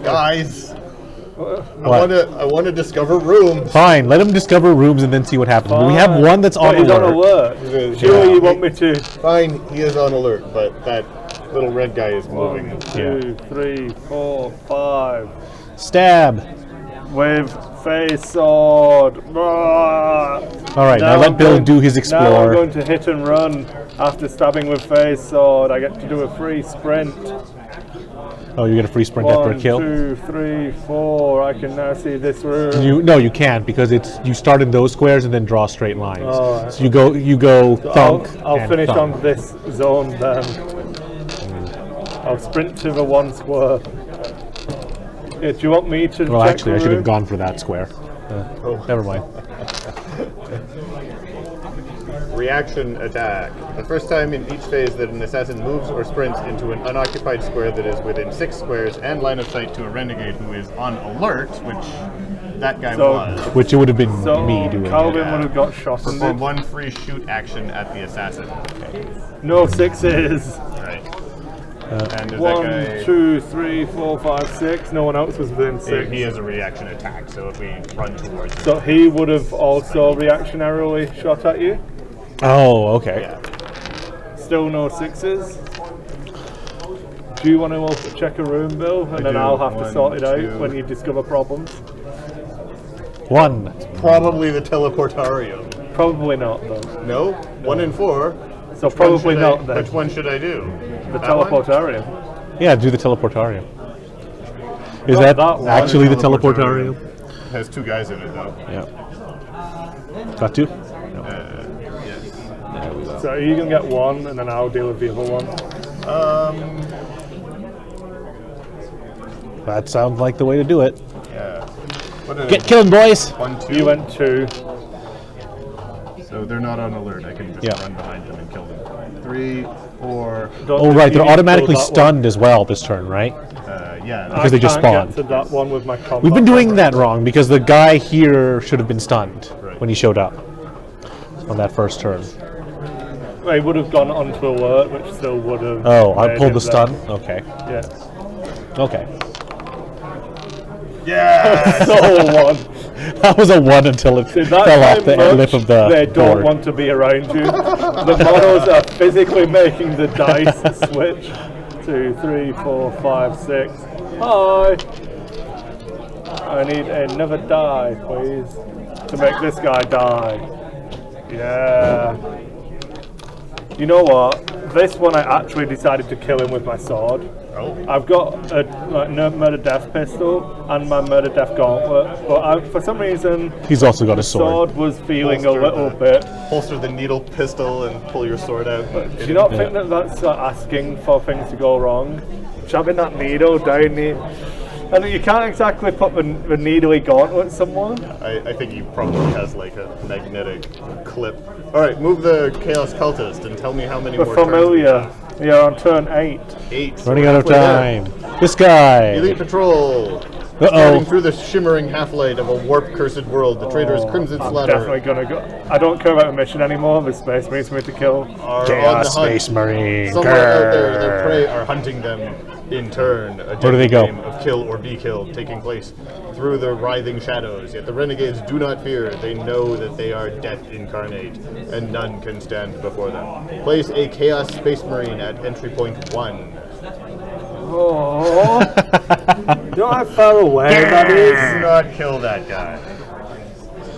Guys, What? I want to discover rooms. Fine, let him discover rooms and then see what happens. We have one that's on But he's on alert. alert. Surely you want me to? Fine, he is on alert, but that little red guy is 1, moving. 2, 3, 4, 5. Stab. With face sword. All right, now let I'm Bill going- do his Now I'm explore. going to hit and run after stabbing with face sword. I get to do a free sprint. Oh, you get a free sprint after a 1, kill. 2, 3, 4. I can now see this room. You can't because you start in those squares and then draw straight lines. Oh, so you go thunk. I'll and finish thunk. on this zone then. I'll sprint to the one square. Yeah, do you want me to Well, check actually, the I should have room? gone for that square. Never mind. Reaction attack. The first time in each phase that an assassin moves or sprints into an unoccupied square that is within 6 squares and line of sight to a renegade who is on alert, which that guy So- was. Which it would have been So me doing Calvin it. would have got shot. Perform 1 free shoot action at the assassin. No sixes. Right. And is that 1, guy? 2, 3, 4, 5, 6. No one else was within 6. He has a reaction attack, so if we run towards him. So he would have also reactionarily shot at you. Oh, okay. Yeah. Still no sixes. Do you want to also check a room, Bill? And then do. I'll have to 1, sort it out 2. when you discover problems. 1. Probably the teleportarium. Probably not, though. No? 1 and 4. So Which one probably should not I, then. Which one should I do? The That one? teleportarium. Yeah, do the teleportarium. Is Not that that one. actually the teleportarium? Has 2 guys in it, though. Yeah. Got 2? Yes. So are you going to get 1 and then I'll deal with the other one? That sounds like the way to do it. Yeah. What is Get killing, boys! 1, 2. You went 2. So they're not on alert. I can just Yeah. run behind them and kill them. 3, 4. Don't Oh, think right, you they're need to automatically kill that one. stunned as well this turn, right? Yeah. Because they just I can't spawned. get to that one with my combat. We've been doing that wrong because the guy here should have been stunned Right. when he showed up on that first turn. They would have gone onto alert, which still would have. Oh, I made pulled him the stun? Okay. there. Yeah. Okay. Yeah. So 1. That was a 1 until it Did that fell off time the much? lip of the They don't board. want to be around you. The models are physically making the dice switch. 2, 3, 4, 5, 6. Hi. I need another die, please, to make this guy die. Yeah. You know what? This one I actually decided to kill him with my sword. Oh. I've got a murder death pistol and my murder death gauntlet, but for some reason He's also got a sword. sword was feeling a Holster little the- bit. Holster the needle pistol and pull your sword out. Do you not think that that's asking for things to go wrong? Shoving that needle down the... And you can't exactly put the needly gauntlet somewhere. I think he probably has like a magnetic clip. Alright, move the Chaos Cultist and tell me how many We're more turns we familiar. have. Yeah, on turn 8. 8. Running out of Halfway there. time. This guy. Elite Patrol. Uh-oh. Starting through the shimmering half-light of a warp-cursed world, the traitor's crimson I'm slatter definitely gonna go. I don't care about the mission anymore. The space marines for me to kill. are on the Chaos hunt. Space Marine. Somewhere out there, their Grrr. prey are hunting them in turn. A Where do they go? game of kill or be killed taking place through the writhing shadows. Yet the renegades do not fear. They know that they are death incarnate, and none can stand before them. Place a Chaos Space Marine at entry point 1. Oh, you know how far away that Do is? not kill that guy.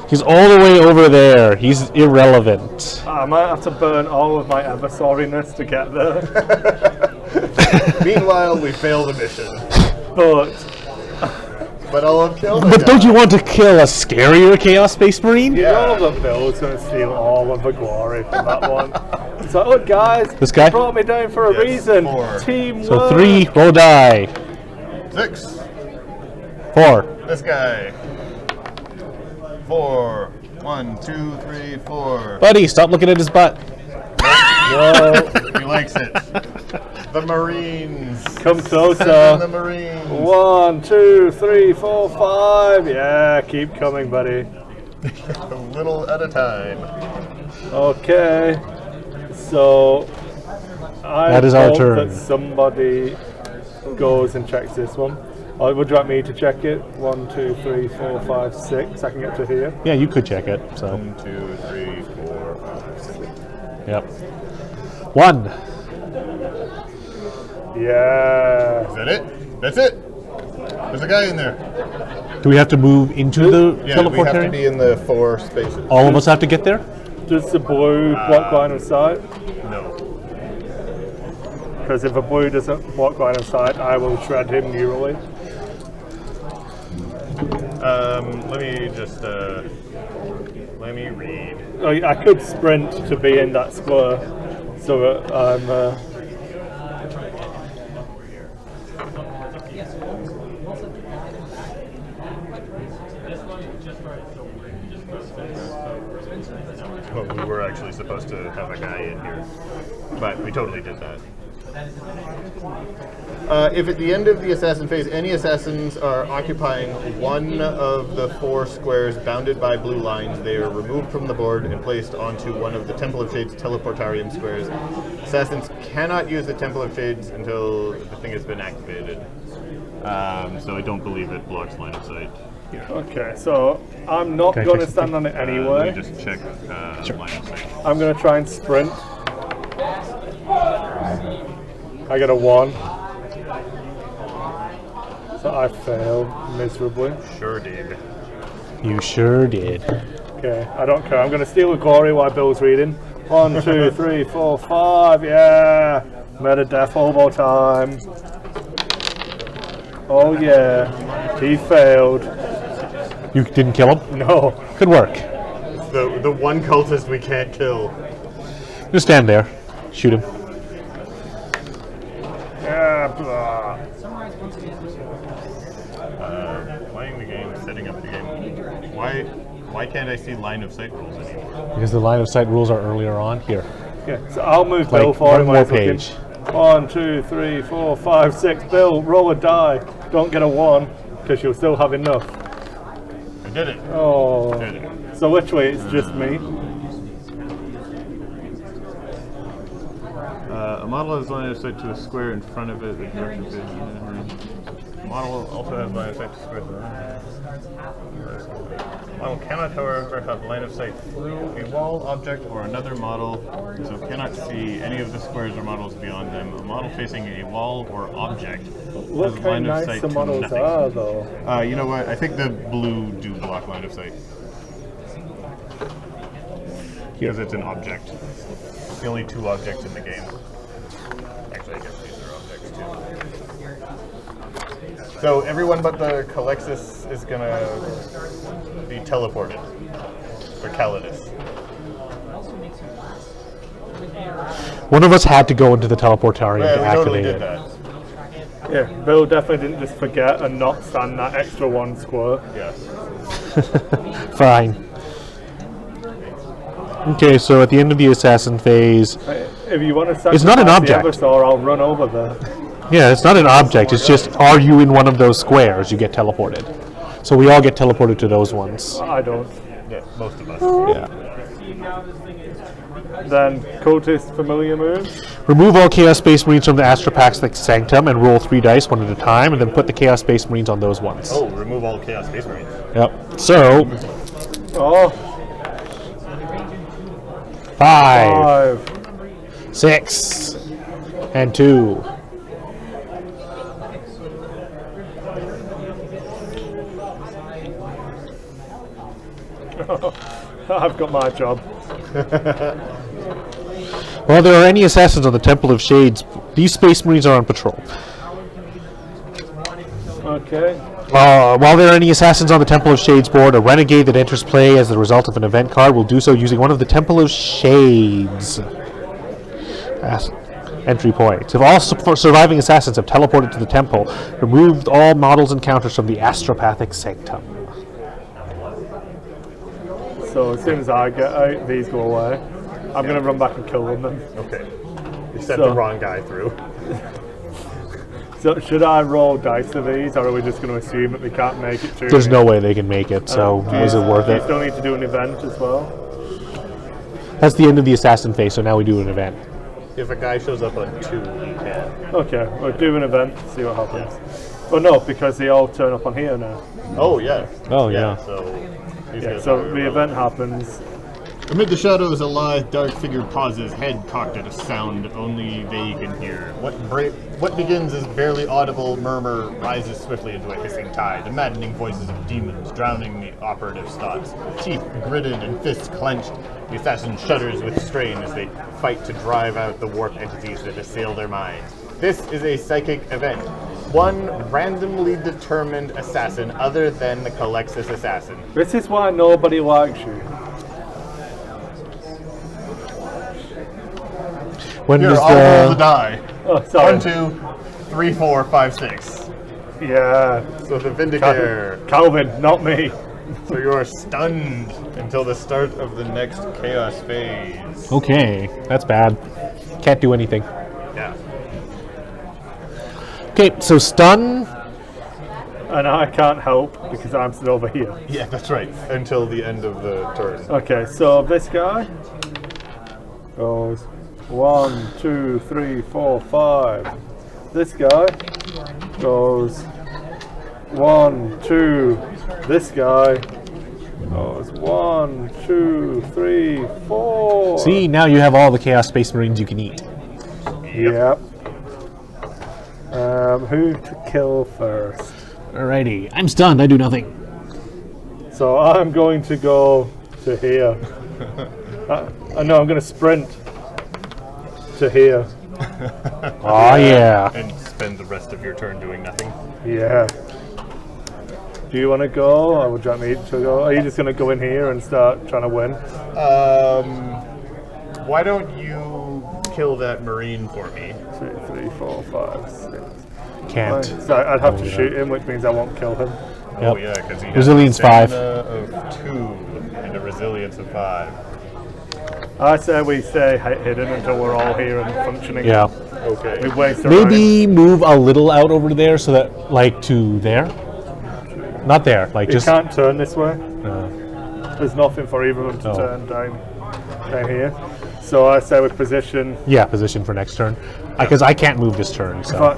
He's all the way over there. He's irrelevant. I might have to burn all of my ever sorriness to get there. Meanwhile, we fail the mission. But But I'll have killed But don't you want to kill a scarier Chaos Space Marine? you know that Bill's going to steal all of the glory from that one. It's like, look guys, This guy? you brought me down for a Yes, reason. 4. Teamwork. So 3, roll die. 6. 4. This guy. 4. 1, 2, 3, 4. Buddy, stop looking at his butt. Whoa, He likes it. The Marines. come Send in closer. the Marines. 1, 2, 3, 4, 5. Yeah, keep coming, buddy. A little at a time. Okay. So I That is our hope turn. that somebody goes and checks this one. Or would you like me to check it? 1, 2, 3, 4, 5, 6. I can get to here. Yeah, you could check it. So, 1, 2, 3, 4, 5, 6. yep. 1. Yeah. Is that it? That's it. There's a guy in there. Do we have to move into the Yeah, we have to teleportarium? be in the 4 spaces. All of us have to get there? Does the blue block line of sight? No. Because if a blue doesn't block line of sight, I will shred him neurally. Let me just let me read. I could sprint to be in that square, so that I'm. Well, we were actually supposed to have a guy in here, but we totally did that. If at the end of the assassin phase, any assassins are occupying one of the 4 squares bounded by blue lines, they are removed from the board and placed onto one of the Temple of Shades teleportarium squares. Assassins cannot use the Temple of Shades until the thing has been activated. So I don't believe it blocks line of sight. Okay, so I'm not Can I going to check stand on it anyway. Let me just check line of sight. I'm going to try and sprint. I get a 1. So I fail miserably. Sure did. You sure did. Okay, I don't care. I'm going to steal a glory while Bill's reading. 1, 2, 3, 4, 5. Yeah! Meta death hobo time. Oh yeah. He failed. You didn't kill him? No. Good work. The one cultist we can't kill. Just stand there. Shoot him. Yeah, blah. Playing the game, setting up the game. Why can't I see line of sight rules anymore? Because the line of sight rules are earlier on. Here. Yeah, so I'll move Like, Bill forward. one more while he's looking. page. 1, 2, 3, 4, 5, 6. Bill, roll a die. Don't get a 1, because you'll still have enough. I did it. Oh. Did it. So which way? It's just me. A model has line of sight to a square in front of it. The direction is the model also has line of sight to squares. The model cannot, however, have line of sight through a wall, object, or another model, so cannot see any of the squares or models beyond them. A model facing a wall or object Look has how line of nice sight the to models nothing. are, though. You know what? I think the blue do block line of sight. Because it's an object. The only 2 objects in the game. Actually, I guess these are objects too. So everyone but the Calexis is gonna be teleported. Or Calidus. One of us had to go into the teleportarium to Yeah, we totally activate did it. that. Yeah, Bill definitely didn't just forget and not stand that extra 1 square. Yes. Fine. Okay, so at the end of the assassin phase, If you want to It's not an sacrifice the object. Eversor, I'll run over there. yeah, it's not an object. It's just, are you in one of those squares? You get teleported. So we all get teleported to those ones. I don't. Yeah, most of us. Yeah. Then cultist familiar moves. Remove all Chaos Space Marines from the Astropathic Sanctum and roll 3 dice one at a time, and then put the Chaos Space Marines on those ones. Oh, remove all Chaos Space Marines. Yep. So, Oh, 5, 5. 6, and 2. I've got my job. While there are any assassins on the Temple of Shades, these Space Marines are on patrol. Okay. While there are any assassins on the Temple of Shades board, a renegade that enters play as the result of an event card will do so using one of the Temple of Shades entry points. If all surviving assassins have teleported to the temple, remove all models and counters from the Astropathic Sanctum. So as soon as I get out, these go away. I'm going to run back and kill them then. Okay. You sent So- the wrong guy through. So should I roll dice for these, or are we just going to assume that they can't make it through? There's no way they can make it, so is it worth Do you it? still need to do an event as well? That's the end of the assassin phase, so now we do an event. If a guy shows up on 2, you can. Okay, we'll do an event, see what happens. Oh no, because they all turn up on here now. Oh, yeah. Oh, yeah. So, these Yeah, guys so are the event happens. Amid the shadows, a lithe, dark figure pauses, head cocked at a sound only they can hear. What begins as barely audible murmur rises swiftly into a hissing tide, the maddening voices of demons drowning the operative's thoughts. Teeth gritted and fists clenched, the assassin shudders with strain as they fight to drive out the warp entities that assail their minds. This is a psychic event. One randomly determined assassin other than the Calexis assassin. This is why nobody likes you. When Here, does I'll roll the the die. Oh, sorry. 1, 2, 3, 4, 5, 6. Yeah. So the Vindicator. Calvin, not me. So you are stunned until the start of the next chaos phase. Okay, that's bad. Can't do anything. Yeah. Okay, so stun. And I can't help because I'm still over here. Yeah, that's right. Until the end of the turn. Okay, so this guy goes 1, 2, 3, 4, 5. This guy goes 1, 2. This guy goes 1, 2, 3, 4. See, now you have all the Chaos Space Marines you can eat. Yep. Who to kill first? Alrighty, I'm stunned. I do nothing. So I'm going to go to here. No, I'm going to sprint to here. Oh yeah. And spend the rest of your turn doing nothing. Yeah. Do you want to go, or would you want me to go? Are you just going to go in here and start trying to win? Why don't you kill that Marine for me? 2, 3, 4, 5, 6. Can't. So I'd have to shoot him, which means I won't kill him. Oh Yep. yeah, because he has Resilience a 5. stamina of 2 and a resilience of 5. I say we stay hidden until we're all here and functioning. Yeah. Okay. We waste our time. Maybe move a little out over there so that, like, to there. Not there. Like You just. can't turn this way. There's nothing for either of them to Oh. turn down here. So I say we position. Yeah, position for next turn. Because I can't move this turn. If So.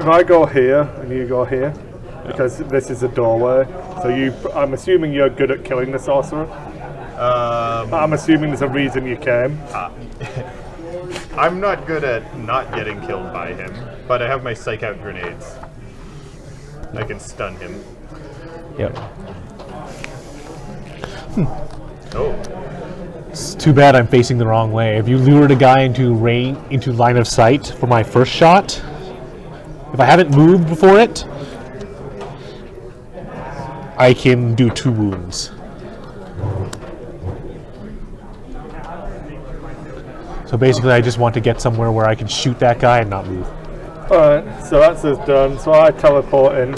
I go here and you go here, because this is a doorway. So I'm assuming you're good at killing the sorcerer. I'm assuming there's a reason you came. I'm not good at not getting killed by him, but I have my psych out grenades. I can stun him. Yep. Oh. It's too bad I'm facing the wrong way. If you lured a guy into line of sight for my first shot, if I haven't moved before it, I can do 2 wounds. So basically, I just want to get somewhere where I can shoot that guy and not move. Alright, so that's us done. So I teleport in.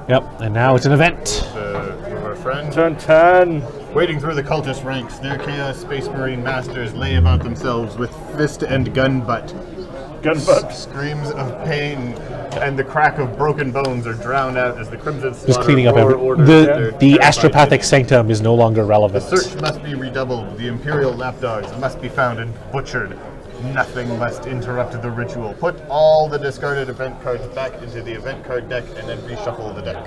Yep, and now it's an event. Our friend. Turn 10. Wading through the cultist ranks, their Chaos Space Marine masters lay about themselves with fist and gun butt. Gunbutt. Screams of pain and the crack of broken bones are drowned out as the Crimson Just Slaughter cleaning up roar every. orders The their terrified astropathic enemies. sanctum is no longer relevant. Search must be redoubled. The Imperial lapdogs must be found and butchered. Nothing must interrupt the ritual. Put all the discarded event cards back into the event card deck and then reshuffle the deck.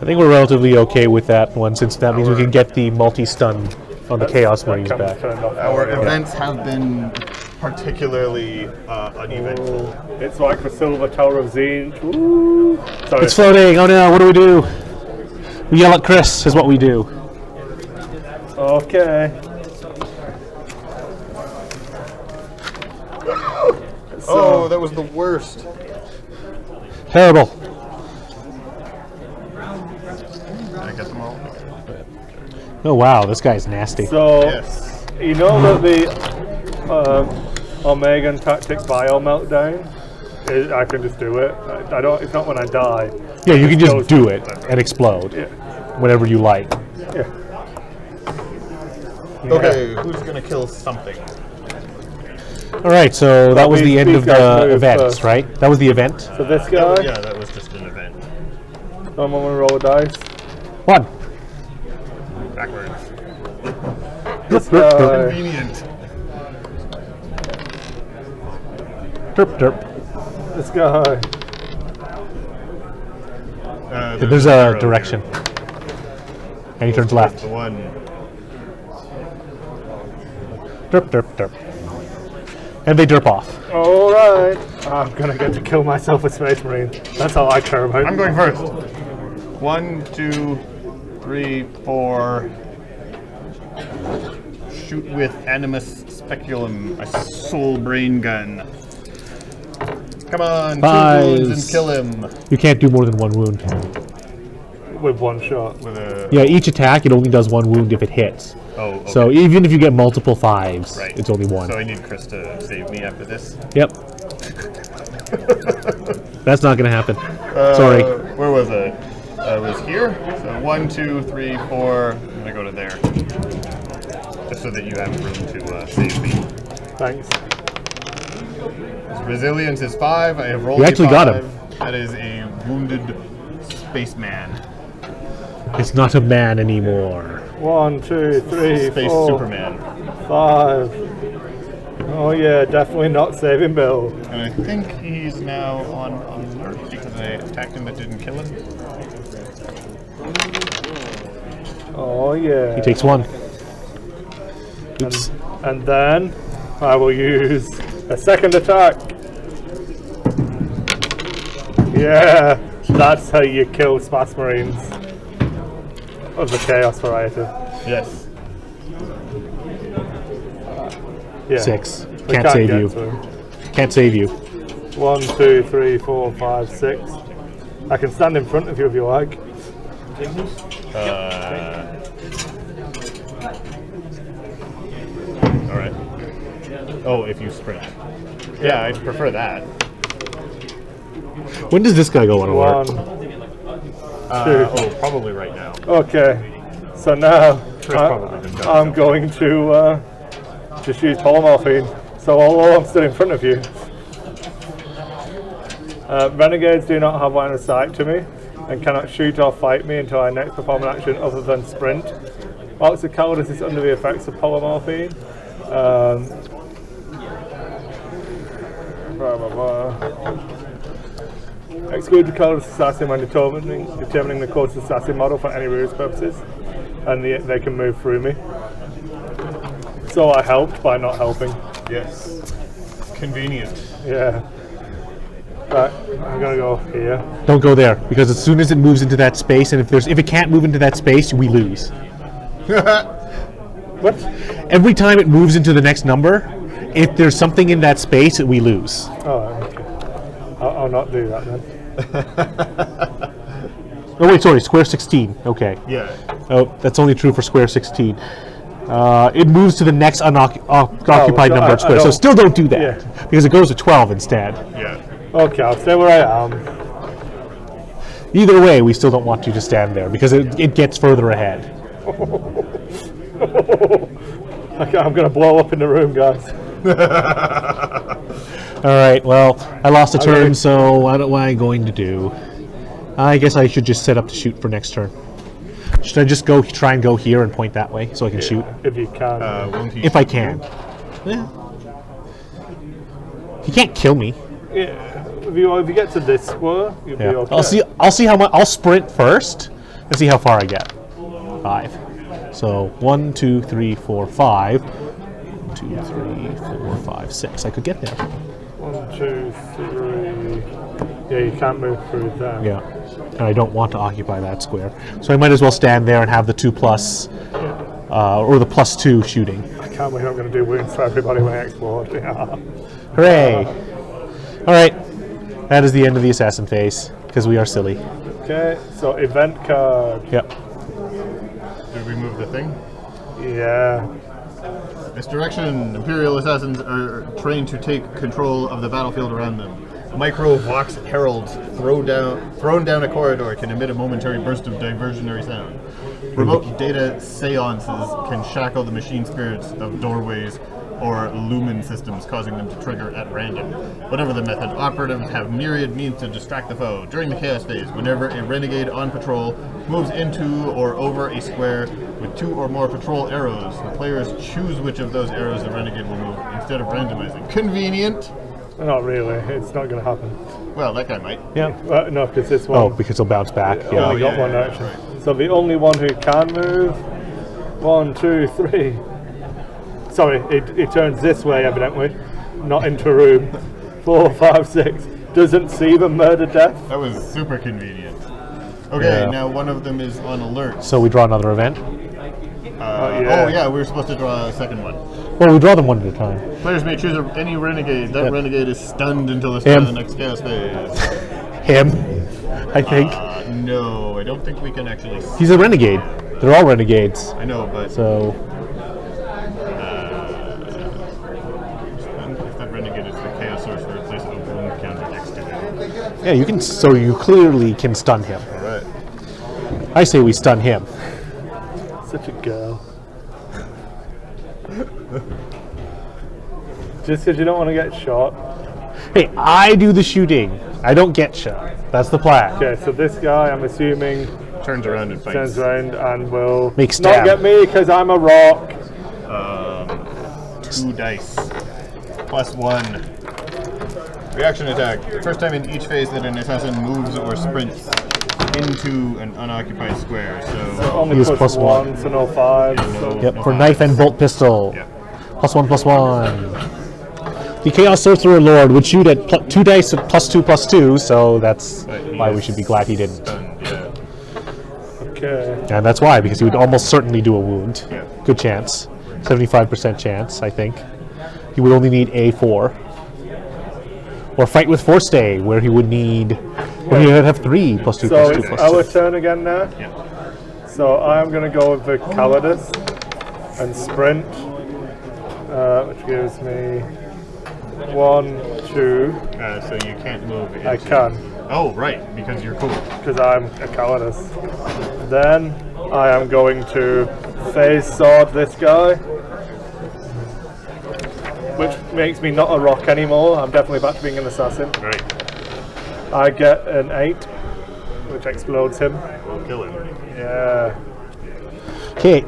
I think we're relatively okay with that one, since that means we can get the multi-stun on the Chaos Marines That back. comes turned off. Our events have been particularly uneventful. It's like the Silver Tower of Zenith. Ooh. Sorry. It's floating. Oh no! What do? We yell at Chris. Is what we do. Okay. Oh, that was the worst. Terrible. Did I get them all? Oh wow, this guy's nasty. So, Yes. you know that the Omegan tactic bio meltdown? I can just do it. I don't. It's not when I die. Yeah, you can goes- just do it and explode Yeah. whenever you like. Yeah. Okay, who's gonna kill something? All right, so that was the these- end these of guys the move events, first. right? That was the event. So this guy. Yeah, that was just an event. I'm gonna roll dice. 1. Backwards. This guy. Convenient. Derp derp. This guy. There's a arrow direction, here. and he turns left. The one. Derp derp derp. And they derp off. All right. I'm gonna get to kill myself with Space Marine. That's all I care about. I'm going first. 1, 2, 3, 4. Shoot with Animus Speculum, a soul brain gun. Come on, 2 wounds and Fives. kill him You can't do more than 1 wound. with one shot. with a. Yeah, each attack it only does 1 wound if it hits. Oh, okay. So even if you get multiple 5s, Right. it's only 1. So I need Chris to save me after this. Yep. That's not gonna happen. Sorry. Where was I? I was here. So 1, 2, 3, 4. I'm gonna go to there, just so that you have room to save me. Thanks. His resilience is 5. I have rolled. You actually a got 5. him. That is a wounded spaceman. It's not a man anymore. 1, 2, 3, Space 4, Superman. 5. Oh yeah, definitely not saving Bill. And I think he's now on alert because I attacked him but didn't kill him. Oh yeah. He takes 1. Oops. And then I will use a second attack. Yeah, that's how you kill Space Marines of the Chaos variety. Yes. Yeah. 6. We Can't save get you. to him. Can't save you. 1, 2, 3, 4, 5, 6. I can stand in front of you if you like. All right. Oh, if you sprint. Yeah, I'd prefer that. When does this guy go on alert? 1. Probably right now. Okay. So now probably been done, I'm going to just use polymorphine. So although I'm still in front of you, renegades do not have line of sight to me and cannot shoot or fight me until I next perform an action other than sprint. Marks of cowardice is under the effects of polymorphine. Blah, blah, blah. Exclude the cowardice assassin when determining the course assassin model for any ruse purposes, and they can move through me. So I helped by not helping. Yes. Convenient. Yeah. Right, I'm gonna go here. Don't go there, because as soon as it moves into that space, and if it can't move into that space, we lose. What? Every time it moves into the next number, if there's something in that space, we lose. Oh, okay. I'll not do that then. Oh wait, sorry, square 16. Okay. Yeah. Oh, that's only true for square 16. It moves to the next unoccupied so number I of squares. So don't- still don't do that, Yeah. because it goes to 12 instead. Yeah. Okay, I'll stay where I am. Either way, we still don't want you to stand there, because it gets further ahead. Okay, I'm gonna blow up in the room, guys. All right, well, I lost a turn, Okay. so what am I going to do? I guess I should just set up to shoot for next turn. Should I just try and go here and point that way so I can shoot? If you can. Won't he If I can. Yeah. He can't kill me. Yeah. If you get to this square, you'll Yeah. be okay. I'll see how much. I'll sprint first and see how far I get. 5. So 1, 2, 3, 4, 5. 2, 3, 4, 5, 6. I could get there. 1, 2, 3. Yeah, you can't move through there. Yeah. And I don't want to occupy that square. So I might as well stand there and have the 2+, or the +2 shooting. I can't believe I'm going to do wounds for everybody when I explode. Yeah. Hooray! Alright. That is the end of the assassin phase, because we are silly. Okay, so event card. Yep. Did we move the thing? Yeah. Misdirection. Imperial assassins are trained to take control of the battlefield around them. Micro Vox heralds thrown down a corridor can emit a momentary burst of diversionary sound. Remote data seances can shackle the machine spirits of doorways or lumen systems, causing them to trigger at random. Whatever the method, operatives have myriad means to distract the foe. During the chaos phase, whenever a renegade on patrol moves into or over a square with 2 or more patrol arrows, the players choose which of those arrows the renegade will move instead of randomizing. Convenient. Not really. It's not going to happen. Well, that guy might. Yeah. No, because this one Oh, because he'll bounce back. only Yeah. got yeah, one yeah, action. right. So the only one who can move. 1, 2, 3. Sorry, it turns this way evidently, not into a room. 4, 5, 6. Doesn't see the murder death. That was super convenient. Okay, Yeah. now one of them is on alert. So we draw another event. yeah. Oh yeah, we were supposed to draw a second one. Well, we draw them one at a time. Players may choose any renegade. That Yeah. renegade is stunned until the start of Him. the next chaos phase. Him, I think. No, I don't think we can actually. He's a renegade. They're all renegades. I know, but So if that renegade is the chaos sorcerer, place a wound counter next to it. yeah, you can. So you clearly can stun him. All right. I say we stun him. Such a girl. Just because you don't want to get shot. Hey, I do the shooting. I don't get shot. That's the plan. Okay, so this guy, I'm assuming, Turns around and fights. turns around and will Make not stab. get me because I'm a rock. 2 dice. +1. Reaction attack. First time in each phase that an assassin moves or sprints into an unoccupied square. So Only He is plus plus one. one, so no five. no- So Yep, no for fives. knife and bolt pistol. Yeah. +1/+1. The Chaos Sorcerer Lord would shoot at 2 dice at +2/+2, so that's But he why we is should be glad he didn't. stunned, yeah. okay. And that's why, because he would almost certainly do a wound. Yeah. Good chance. 75% chance, I think. He would only need A4. Or fight with Force Day, where he would need. Where he would have 3 +2/+2 So it's our +2. turn again now. Yeah. So I'm going to go with the Calidus and sprint, which gives me 1, 2. So you can't move into... I can, Oh, right, because you're cool. because I'm a Calidus. Then I am going to phase sword this guy, which makes me not a rock anymore. I'm definitely back to being an assassin. Right. I get an 8, which explodes him. We'll kill him. Yeah. Okay,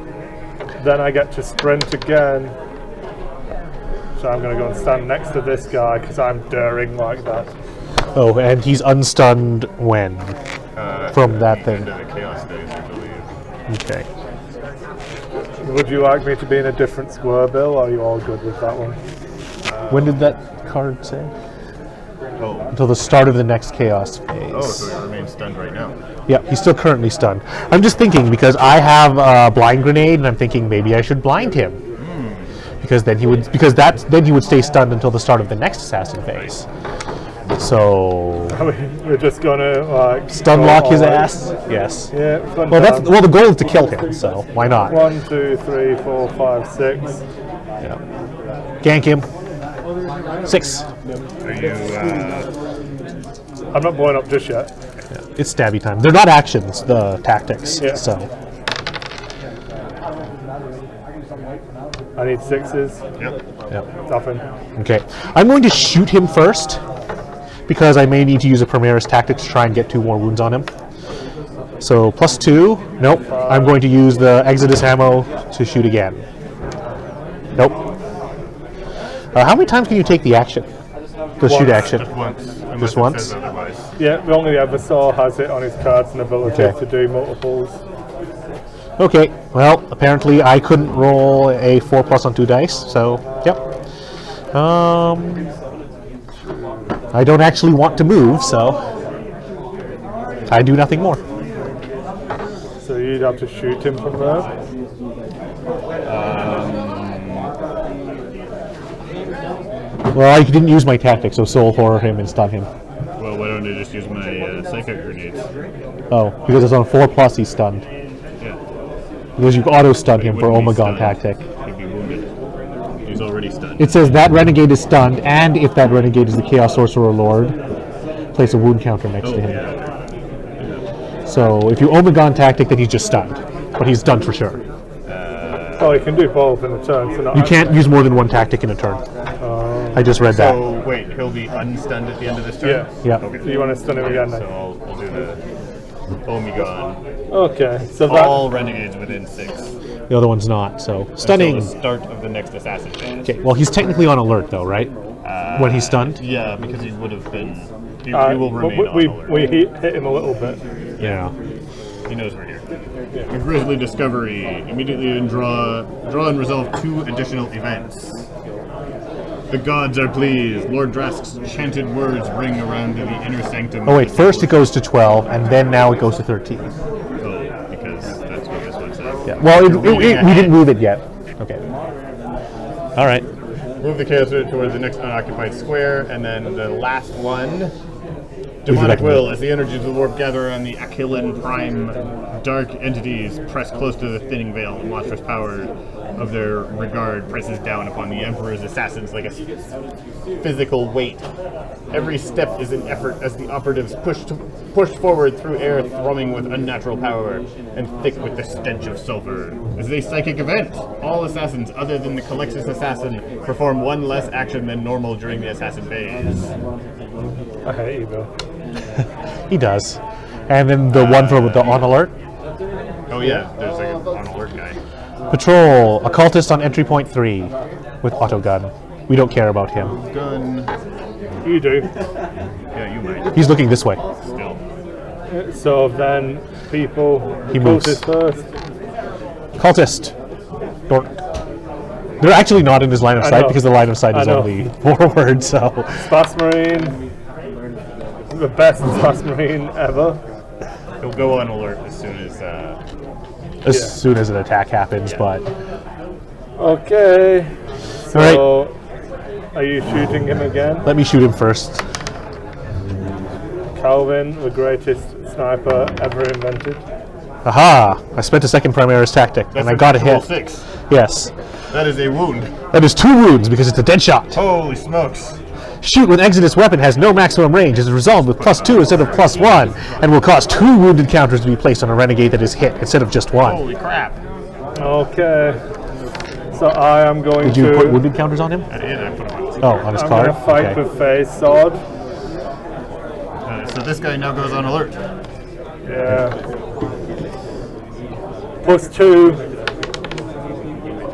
Then I get to sprint again. So I'm going to go and stand next to this guy because I'm daring like that. oh, and he's unstunned when? From that thing. Into the chaos days, I believe. Okay. Would you like me to be in a different square, Bill, or are you all good with that one? When did that card say? Oh. Until the start of the next Chaos phase. Oh, so he remains stunned right now. Yeah, he's still currently stunned. I'm just thinking because I have a blind grenade, and I'm thinking maybe I should blind him because then he would then he would stay stunned until the start of the next assassin phase. So We're just going to like stun go lock his all out. ass. Yes. Yeah, fun Well, time. the goal is to kill him. So why not? 1, 2, 3, 4, 5, 6. Yeah. Gank him. 6. Are you, I'm not blowing up just yet. It's stabby time. They're not actions. The tactics. Yeah. So I need 6s. yep. yeah. Nothing. Okay. I'm going to shoot him first because I may need to use a Primaris tactic to try and get 2 more wounds on him. So +2. Nope. I'm going to use the Exodus ammo to shoot again. Nope. How many times can you take the action? The shoot Once. action. Just once. Unless Just it once? says otherwise. Yeah, only Eversaw has it on his cards and ability Okay. to do multiples. Okay. Well, apparently I couldn't roll a 4+ on 2 dice, so yep. I don't actually want to move, so I do nothing more. So you'd have to shoot him from there. Well, I didn't use my tactic, so soul horror him and stun him. Well, why don't I just use my psychic grenades? Oh, because it's on 4+, he's stunned. Yeah. Because you auto stun He him for wouldn't be Omegon stunned. tactic. He'd be wounded. He's already stunned. It says that renegade is stunned, and if that renegade is the Chaos Sorcerer Lord, place a wound counter next Oh, to him. yeah. So if you Omegon tactic, then he's just stunned, but he's stunned for sure. Oh, you can do both in a turn. So not You can't use more than one tactic in a turn. I just read that. So, wait, he'll be unstunned at the end of this turn? Yeah. Yeah. Okay. So you want to stun him again So then? I'll do the Omegon. Okay, so that All renegades within 6. The other one's not. So Until stunning. the start of the next assassin phase. Okay. Well, he's technically on alert though, right? When he's stunned. Yeah, because he would have been. He will but remain on alert. we hit him a little bit. Yeah. He knows we're here. A grisly discovery. Immediately draw and resolve 2 additional events. The gods are pleased. Lord Drask's chanted words ring around the inner sanctum. Oh wait. First it goes to 12, and then now it goes to 13. Oh, because that's what this one says. Yeah. Well, You're reading we ahead. didn't move it yet. Okay. All right. Move the chaos toward the next unoccupied square, and then the last one Demonic will, as the energies of the warp gather around the Achillan Prime, dark entities press close to the thinning veil. The monstrous power of their regard presses down upon the Emperor's assassins like a physical weight. Every step is an effort as the operatives pushed forward through air thrumming with unnatural power and thick with the stench of sulfur. This is a psychic event. All assassins other than the Calixtus assassin perform one less action than normal during the assassin phase. I hate you, Bill. He does. And then the one for the on alert. Oh yeah, there's like an on alert guy. Patrol, occultist on entry point 3 with autogun. We don't care about him. Gun. You do. Yeah, you might. He's looking this way. Still. So then people. He moves. Cultist first. Cultist. Dork. They're actually not in his line of I sight know. because the line of sight I is know. only forward, so. Space Marine. The best Space Marine ever. He'll go on alert as soon as Soon as an attack happens, but. Okay. So, Alright. are you shooting him again? Let me shoot him first. Calvin, the greatest sniper ever invented. Aha! I spent a second Primaris tactic, and I got a hit. 6. Yes. That is a wound. That is 2 wounds because it's a dead shot. Holy smokes. Shoot with Exodus weapon has no maximum range, is resolved with +2 instead of +1, and will cause 2 wounded counters to be placed on a renegade that is hit instead of just 1. Holy crap. Okay. So I am going Did you to. put wounded counters on him? I did, I put him on. Oh, on his I'm card? going to fight Okay. with phase sword. So this guy now goes on alert. Yeah. +2.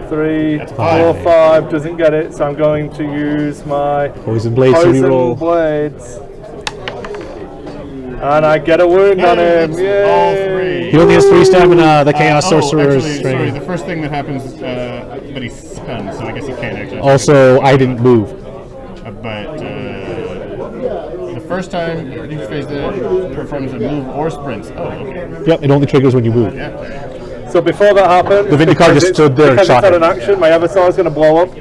3, 4, 5. 5 doesn't get it, so I'm going to use my Poison blades to poison reroll. blades. And I get a wound on him. All Yay! 3. He only has 3 stamina, the Chaos Sorcerer's actually, sorry, training. the first thing that happens, but he's stunned, so I guess he can't actually. Also, I didn't move. But the first time you phase the performs a move or sprints. Oh, okay. Yep, it only triggers when you move. Yeah, there you go. So before that happened, The Vindicator just stood there and because shot it's had him. an action, my Eversaw is going to blow up.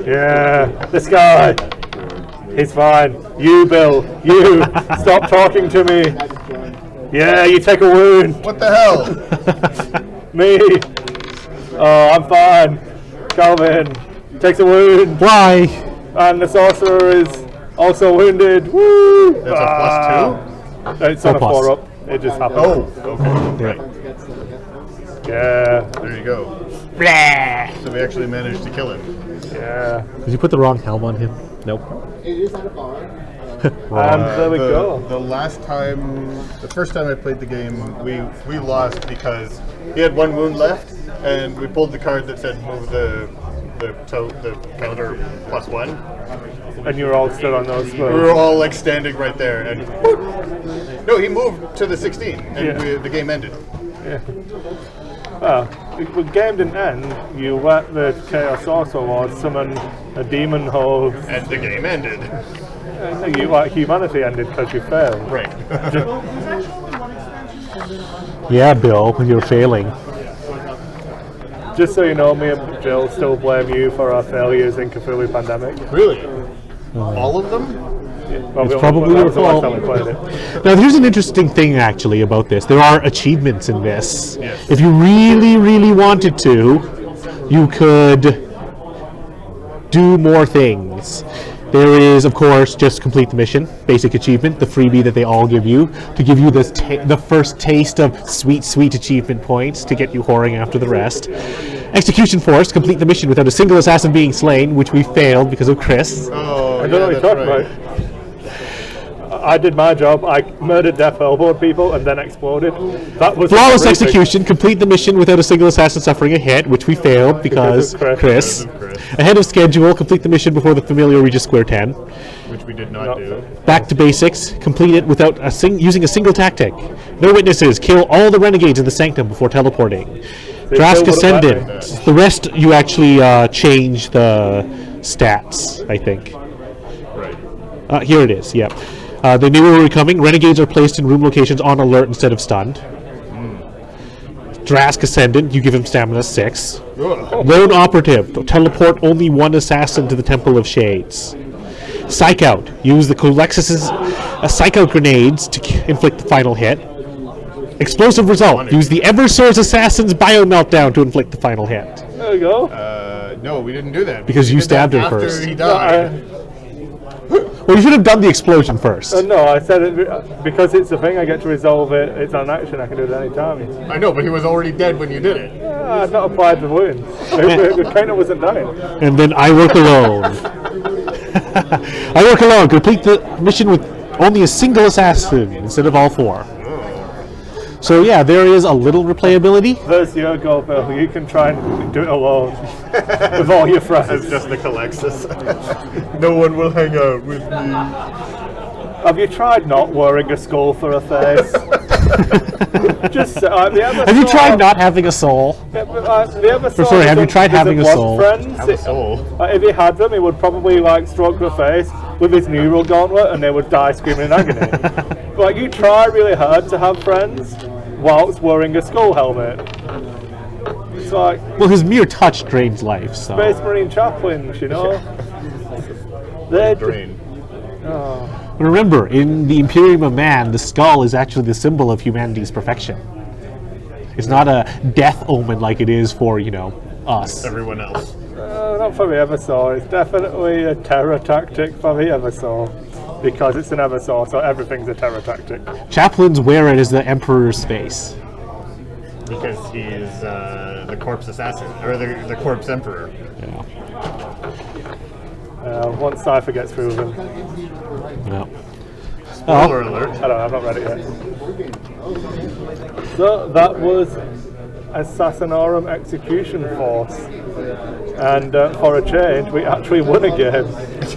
Yeah, this guy. He's fine. You, Bill. You. Stop talking to me. Yeah, you take a wound. What the hell? Me. Oh, I'm fine. Calvin takes a wound. Why? And the sorcerer is also wounded. Woo! That's a +2? It's on a 4+. 4 up. It just happened. Oh, okay. Right. Yeah. There you go. So we actually managed to kill him. Yeah. Did you put the wrong helm on him? Nope. And there we go. The last time, the first time I played the game, we lost because he had 1 wound left, and we pulled the card that said move the counter +1. And you were all stood on those We were squares. all like standing right there, and whoop. No, he moved to the 16, and Yeah. the game ended. Yeah. Well, the game didn't end. You let the Chaos Sorcerer Lord summon a demon hole. And the game ended. You let humanity ended because you failed. Right. Yeah, Bill, you're failing. Just so you know, me and Jill still blame you for our failures in Cthulhu Pandemic. Really? All of them? Well, It's we- probably that your was the last fault. time we played it. Now, here's an interesting thing, actually, about this. There are achievements in this. Yes. If you really, really wanted to, you could do more things. There is, of course, just complete the mission, basic achievement, the freebie that they all give you, to give you this the first taste of sweet, sweet achievement points to get you whoring after the rest. Execution Force, complete the mission without a single assassin being slain, which we failed because of Chris. Oh, I don't know what you're talking about. I did my job. I murdered Death Hellboard people and then exploded. That was Flawless horrific. execution, complete the mission without a single assassin suffering a hit, which we failed because Because of Chris. Because of Chris. Ahead of schedule, complete the mission before the familiar reaches square 10. Which we did not do. Back to basics, complete it without using a single tactic. No witnesses, kill all the renegades in the sanctum before teleporting. Drask still would've let Ascendant. me. The rest, you actually change the stats, I think. Right. Here it is, yep. They knew we were coming. Renegades are placed in room locations on alert instead of stunned. Drask Ascendant, you give him stamina 6. Ugh. Lone Operative, teleport only 1 assassin to the Temple of Shades. Psych Out. Use the Culexus's Psych Out grenades to inflict the final hit. Explosive Result. Use the Eversource Assassin's Bio Meltdown to inflict the final hit. There we go. No, we didn't do that. Because We you did that stabbed her after first. he died. Well, you should have done the explosion first. No, I said it because it's a thing. I get to resolve it. It's an action. I can do it any time. I know, but he was already dead when you did it. I've not applied the wounds. The counter wasn't dying. And then I work alone. I work alone. Complete the mission with only a single assassin instead of all 4. So yeah, there is a little replayability. There's your goal, Bill. You can try and do it alone with all your friends. It's just the Culexus. No one will hang out with me. Have you tried not wearing a skull for a face? Just Have you tried not having a soul? The Eversource Sorry, have you tried having a soul? Have a soul. If he had them, he would probably stroke the face with his neural gauntlet, and they would die screaming in agony. You try really hard to have friends whilst wearing a skull helmet. It's like Well, his mere touch drains life, so. Space Marine chaplains, you know. They Drain. But remember, in the Imperium of Man, the skull is actually the symbol of humanity's perfection. It's not a death omen like it is for, us. Everyone else. not for the Eversaw. It's definitely a terror tactic for the Eversaw. Because it's an Eversaw, so everything's a terror tactic. Chaplains wear it as the Emperor's face. Because he's the corpse assassin, or the corpse emperor. Yeah. Once Cypher gets through with him. Yeah. Spoiler alert. I don't know, I've not read it yet. So that was Assassinorum Execution Force. And for a change, we actually won a game.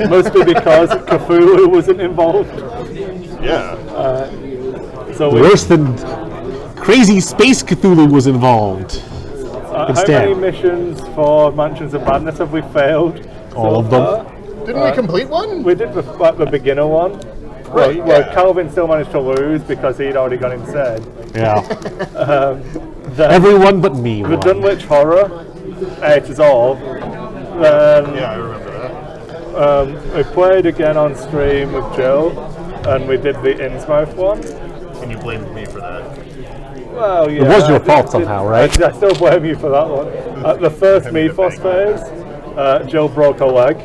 Mostly because Cthulhu wasn't involved. Yeah. So we, Worse than crazy space Cthulhu was involved. how instead. many missions for Mansions of Madness have we failed? All of them. Didn't we complete one? We did the beginner one. Right, Well, yeah. Calvin still managed to lose because he'd already gone insane. Yeah. Then Everyone but me the won. Dunwich Horror, 8 is all. Then Yeah, I remember that. we played again on stream with Joe, and we did the Innsmouth one. And you blamed me for that. Well, yeah. It was your I fault did- somehow, right? I still blame you for that one. At the first Mephos phase, Jill broke her leg,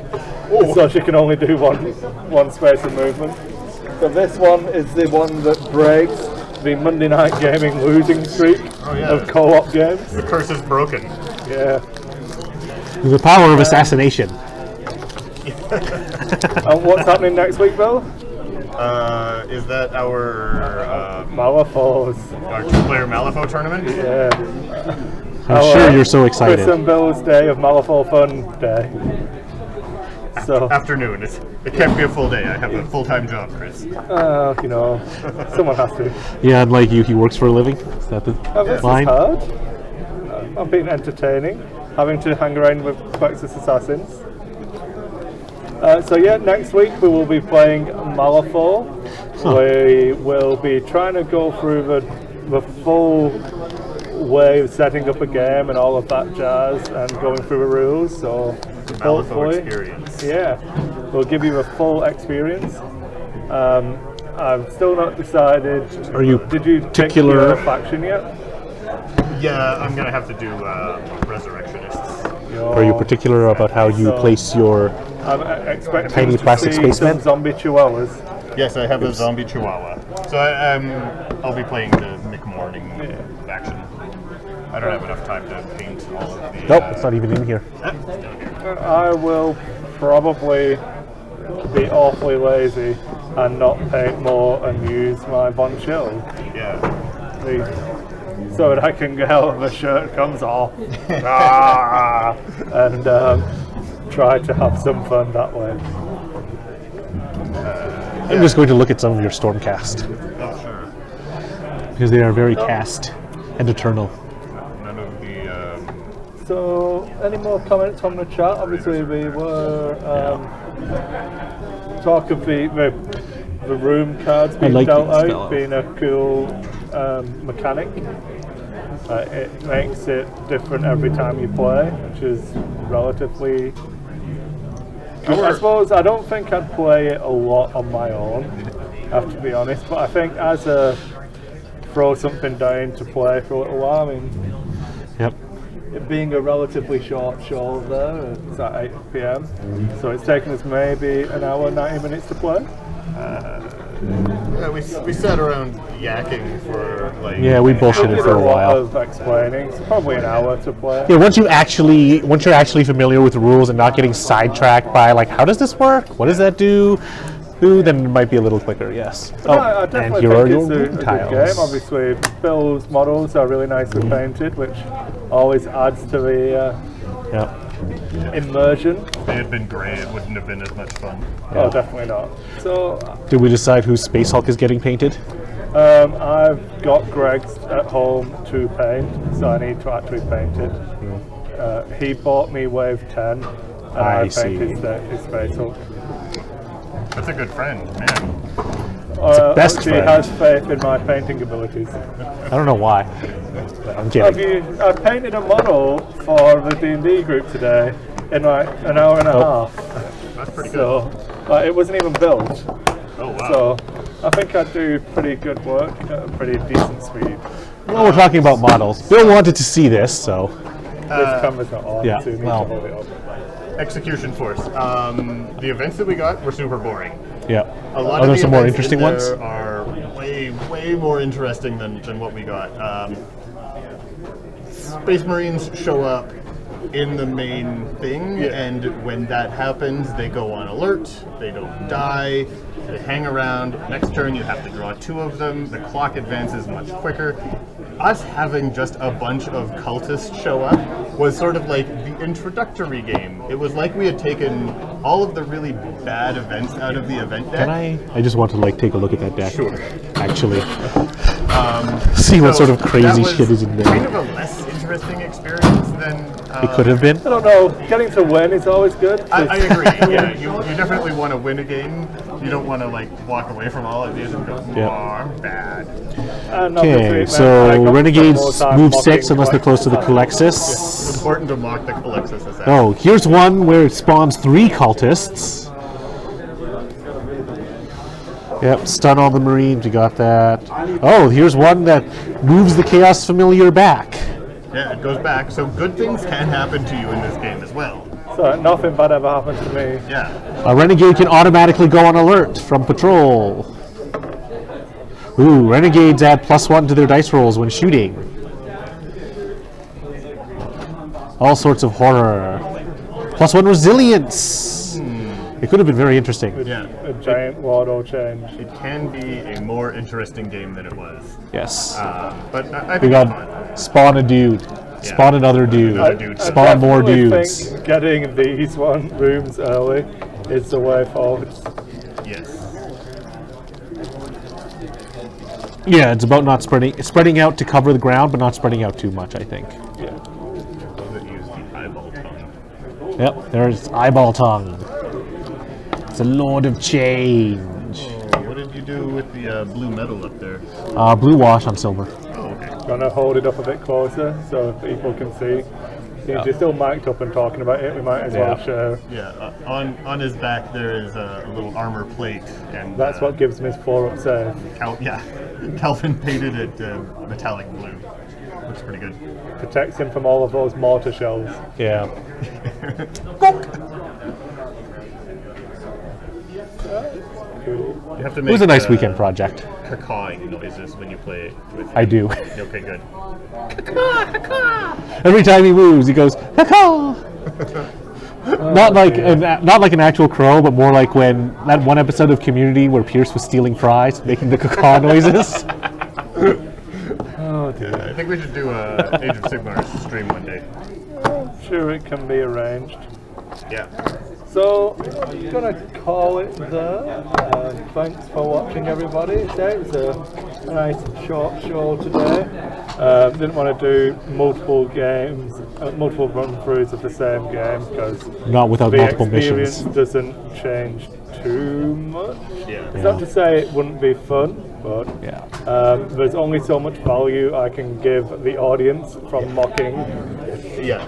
so she can only do one space of movement. So this one is the one that breaks the Monday Night Gaming losing streak yeah. of co-op games. The curse is broken. Yeah. The power of assassination. And what's happening next week, Bill? Is that our Malifaux. two-player Malifaux tournament? Yeah. I'm sure you're so excited. Chris and Bill's day of Malifaux Fun Day. So, Afternoon. It can't be a full day. I have a full-time job, Chris. someone has to. Yeah, unlike you, he works for a living. Is that the This line? is hard. I've been entertaining, having to hang around with Plexus Assassins. So yeah, next week we will be playing Malifaux. We will be trying to go through the full way of setting up a game and all of that jazz and going through the rules. So Malifaux hopefully, experience. yeah, we'll give you a full experience. I've still not decided. Are you Did you pick particular- your faction yet? Yeah, I'm gonna have to do Resurrectionists. Are you particular about how you So- place your... I'm expecting Tiny to plastic see spaceman? some zombie chihuahuas. Yes, I have a zombie chihuahua. So I'll be playing the McMorning faction. I don't have enough time to paint all of the... Nope, it's not even in here. I will probably be awfully lazy and not paint more and use my Von Chill. Yeah. So that I can get out of the shirt comes off and try to have some fun that way. I'm just going to look at some of your Stormcast. Oh, sure. Because they are very cast and eternal. None of the... So, any more comments from the chat? Obviously, we were talk of the room cards being like dealt the spell out off. being a cool mechanic. It makes it different every time you play, which is relatively I suppose I don't think I'd play it a lot on my own, I have to be honest, but I think as a throw something down to play for a little while, I mean, Yep. it being a relatively short show there, it's at 8 p.m, so it's taken us maybe an hour, 90 minutes to play. Yeah, we sat around yakking for like. Yeah, we bullshitted Did for a lot while. of explaining, it's probably an hour to play. Yeah, once you're actually familiar with the rules and not getting sidetracked by like, how does this work? What does that do? Ooh, then it might be a little quicker. Yes. I and definitely here are think your it's a wooden good tiles. game. Obviously, Bill's models are really nicely painted, which always adds to the Yep. immersion. If they had been grey, it wouldn't have been as much fun. Oh, definitely not. So, Did we decide whose Space Hulk is getting painted? I've got Greg's at home to paint, so I need to actually paint it. He bought me Wave 10, and I I see. painted his face up. That's a good friend, man. best He friend. has faith in my painting abilities. I don't know why. I'm kidding. I painted a model for the D&D group today in like an hour and a half. That's pretty good. So it wasn't even built. Oh wow. So I think I do pretty good work at a pretty decent speed. Well, we're talking about models. Bill wanted to see this, so This camera's not on, yeah, so you need well. to hold it up. Execution Force. The events that we got were super boring. yeah. A lot Are of there the some more events interesting in ones? there are way more interesting than what we got. Space Marines show up in the main thing, and when that happens, they go on alert. They don't die. They hang around. Next turn, you have to draw 2 of them. The clock advances much quicker. Us having just a bunch of cultists show up was sort of like the introductory game. It was like we had taken all of the really bad events out of the event deck. Can I? I just want to like take a look at that deck. Sure. Actually, see what So sort of crazy that was shit is in Kind there. of a less interesting experience than It could have been. I don't know, getting to win is always good. I agree. Yeah, you definitely want to win a game. You don't want to like walk away from all of these and go, Yeah. "Oh, I'm bad." And obviously Okay, it meant I so got more Renegades time move mocking 6 unless they're close to the Colexis. It's important to mock the Colexis as that. Oh, here's one where it spawns 3 cultists. Yep, stun all the Marines, we got that. Oh, here's one that moves the Chaos Familiar back. Yeah, it goes back. So good things can happen to you in this game as well. So nothing bad ever happened to me. Yeah. A Renegade can automatically go on alert from patrol. Ooh, Renegades add +1 to their dice rolls when shooting. All sorts of horror. +1 resilience. It could have been very interesting. Yeah. A giant Wardo change. It can be a more interesting game than it was. Yes. But I We think got it's fun. spawn a dude, spawn another dude, Another dude. spawn more definitely dudes. think getting these rooms early is the way forward. Yes. Yeah, it's about not spreading out to cover the ground, but not spreading out too much, I think. Yeah. Those that use the eyeball tongue. Yep, there's Eyeball Tongue. It's a Lord of Change. What did you do with the blue metal up there? Blue wash on silver. Oh, okay. Gonna hold it up a bit closer so people can see. Since you're still mic'd up and talking about it, we might as well Yeah. show. Yeah, on his back there is a little armor plate, and That's what gives him his 4-up save. Calvin painted it metallic blue. Looks pretty good. Protects him from all of those mortar shells. Yeah. Cool. You have to It make was a nice weekend project. cawing noises when you play with. I do. Okay, good. Every time he moves, he goes, "Caw." Not like an actual crow, but more like when that one episode of Community where Pierce was stealing fries, making the caw noises. Oh dear. I think we should do a Age of Sigmar stream one day. Sure, it can be arranged. Yeah. So, I'm gonna call it there. Thanks for watching, everybody. It was a nice short show today. Didn't want to do multiple games, multiple run-throughs of the same game because Not without the multiple experience missions. doesn't change too much. Yeah. It's not to say it wouldn't be fun, but Yeah. there's only so much value I can give the audience from mocking. Yeah.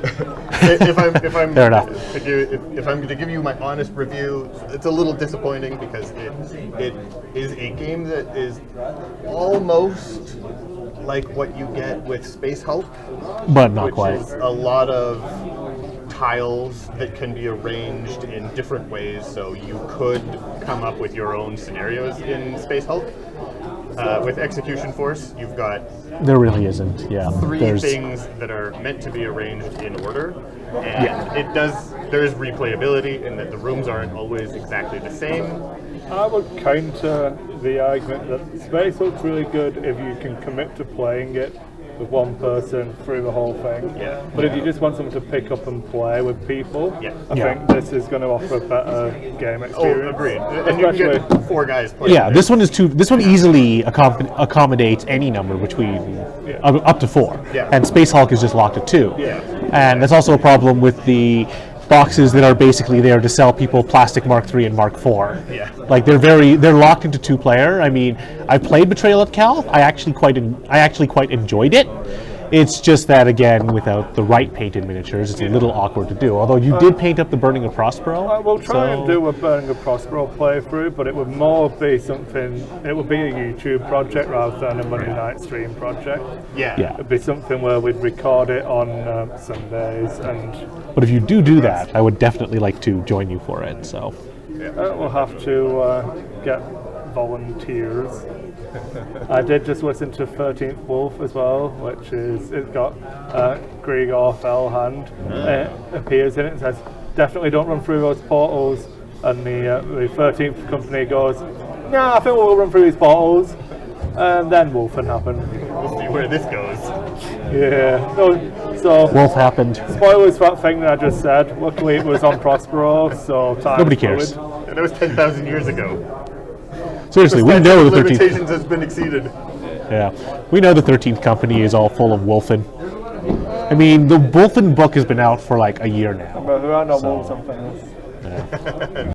if I'm Fair enough. if I'm going to give you my honest review, it's a little disappointing because it is a game that is almost like what you get with Space Hulk, But not which quite. is a lot of tiles that can be arranged in different ways, so you could come up with your own scenarios in Space Hulk. With Execution Force, you've got There really isn't. Yeah. three There's- things that are meant to be arranged in order, and there is replayability in that the rooms aren't always exactly the same. I would counter the argument that Space Hulk's really good if you can commit to playing it with one person through the whole thing. Yeah. But if you just want someone to pick up and play with people, Yeah. I Yeah. think this is going to offer a better game experience. Oh, agreed. And you can Especially, get 4 guys playing. Yeah, this one is two. This one easily accommodates any number between up to 4. Yeah. And Space Hulk is just locked at 2. Yeah. And that's also a problem with the boxes that are basically there to sell people Plastic Mark III and Mark IV. Yeah. Like they're locked into 2-player. I mean, I played Betrayal at Cal. I actually quite enjoyed it. It's just that again, without the right painted miniatures, it's a little awkward to do. Although you did paint up the Burning of Prospero. we'll try and so- do a Burning of Prospero playthrough, but it would more be something, it would be a YouTube project rather than a Monday night stream project. Yeah. Yeah. It'd be something where we'd record it on Sundays, and But if you do that, I would definitely like to join you for it. So. we'll have to get volunteers. I did just listen to 13th Wolf as well, which is, it's got Gregor Fellhand appears in it and says, definitely don't run through those portals. And the 13th company goes, no, I think we'll run through these portals. And then Wolfen happened. We'll see where this goes. Yeah. So Wolf happened. spoilers for that thing that I just said. Luckily it was on Prospero, so time Nobody cares. And that was 10,000 years ago. Seriously, we know the 13th. limitations has been exceeded. Yeah, we know the 13th Company is all full of Wolfen. I mean, the Wolfen book has been out for like a year now. But there are no So- wolves on things.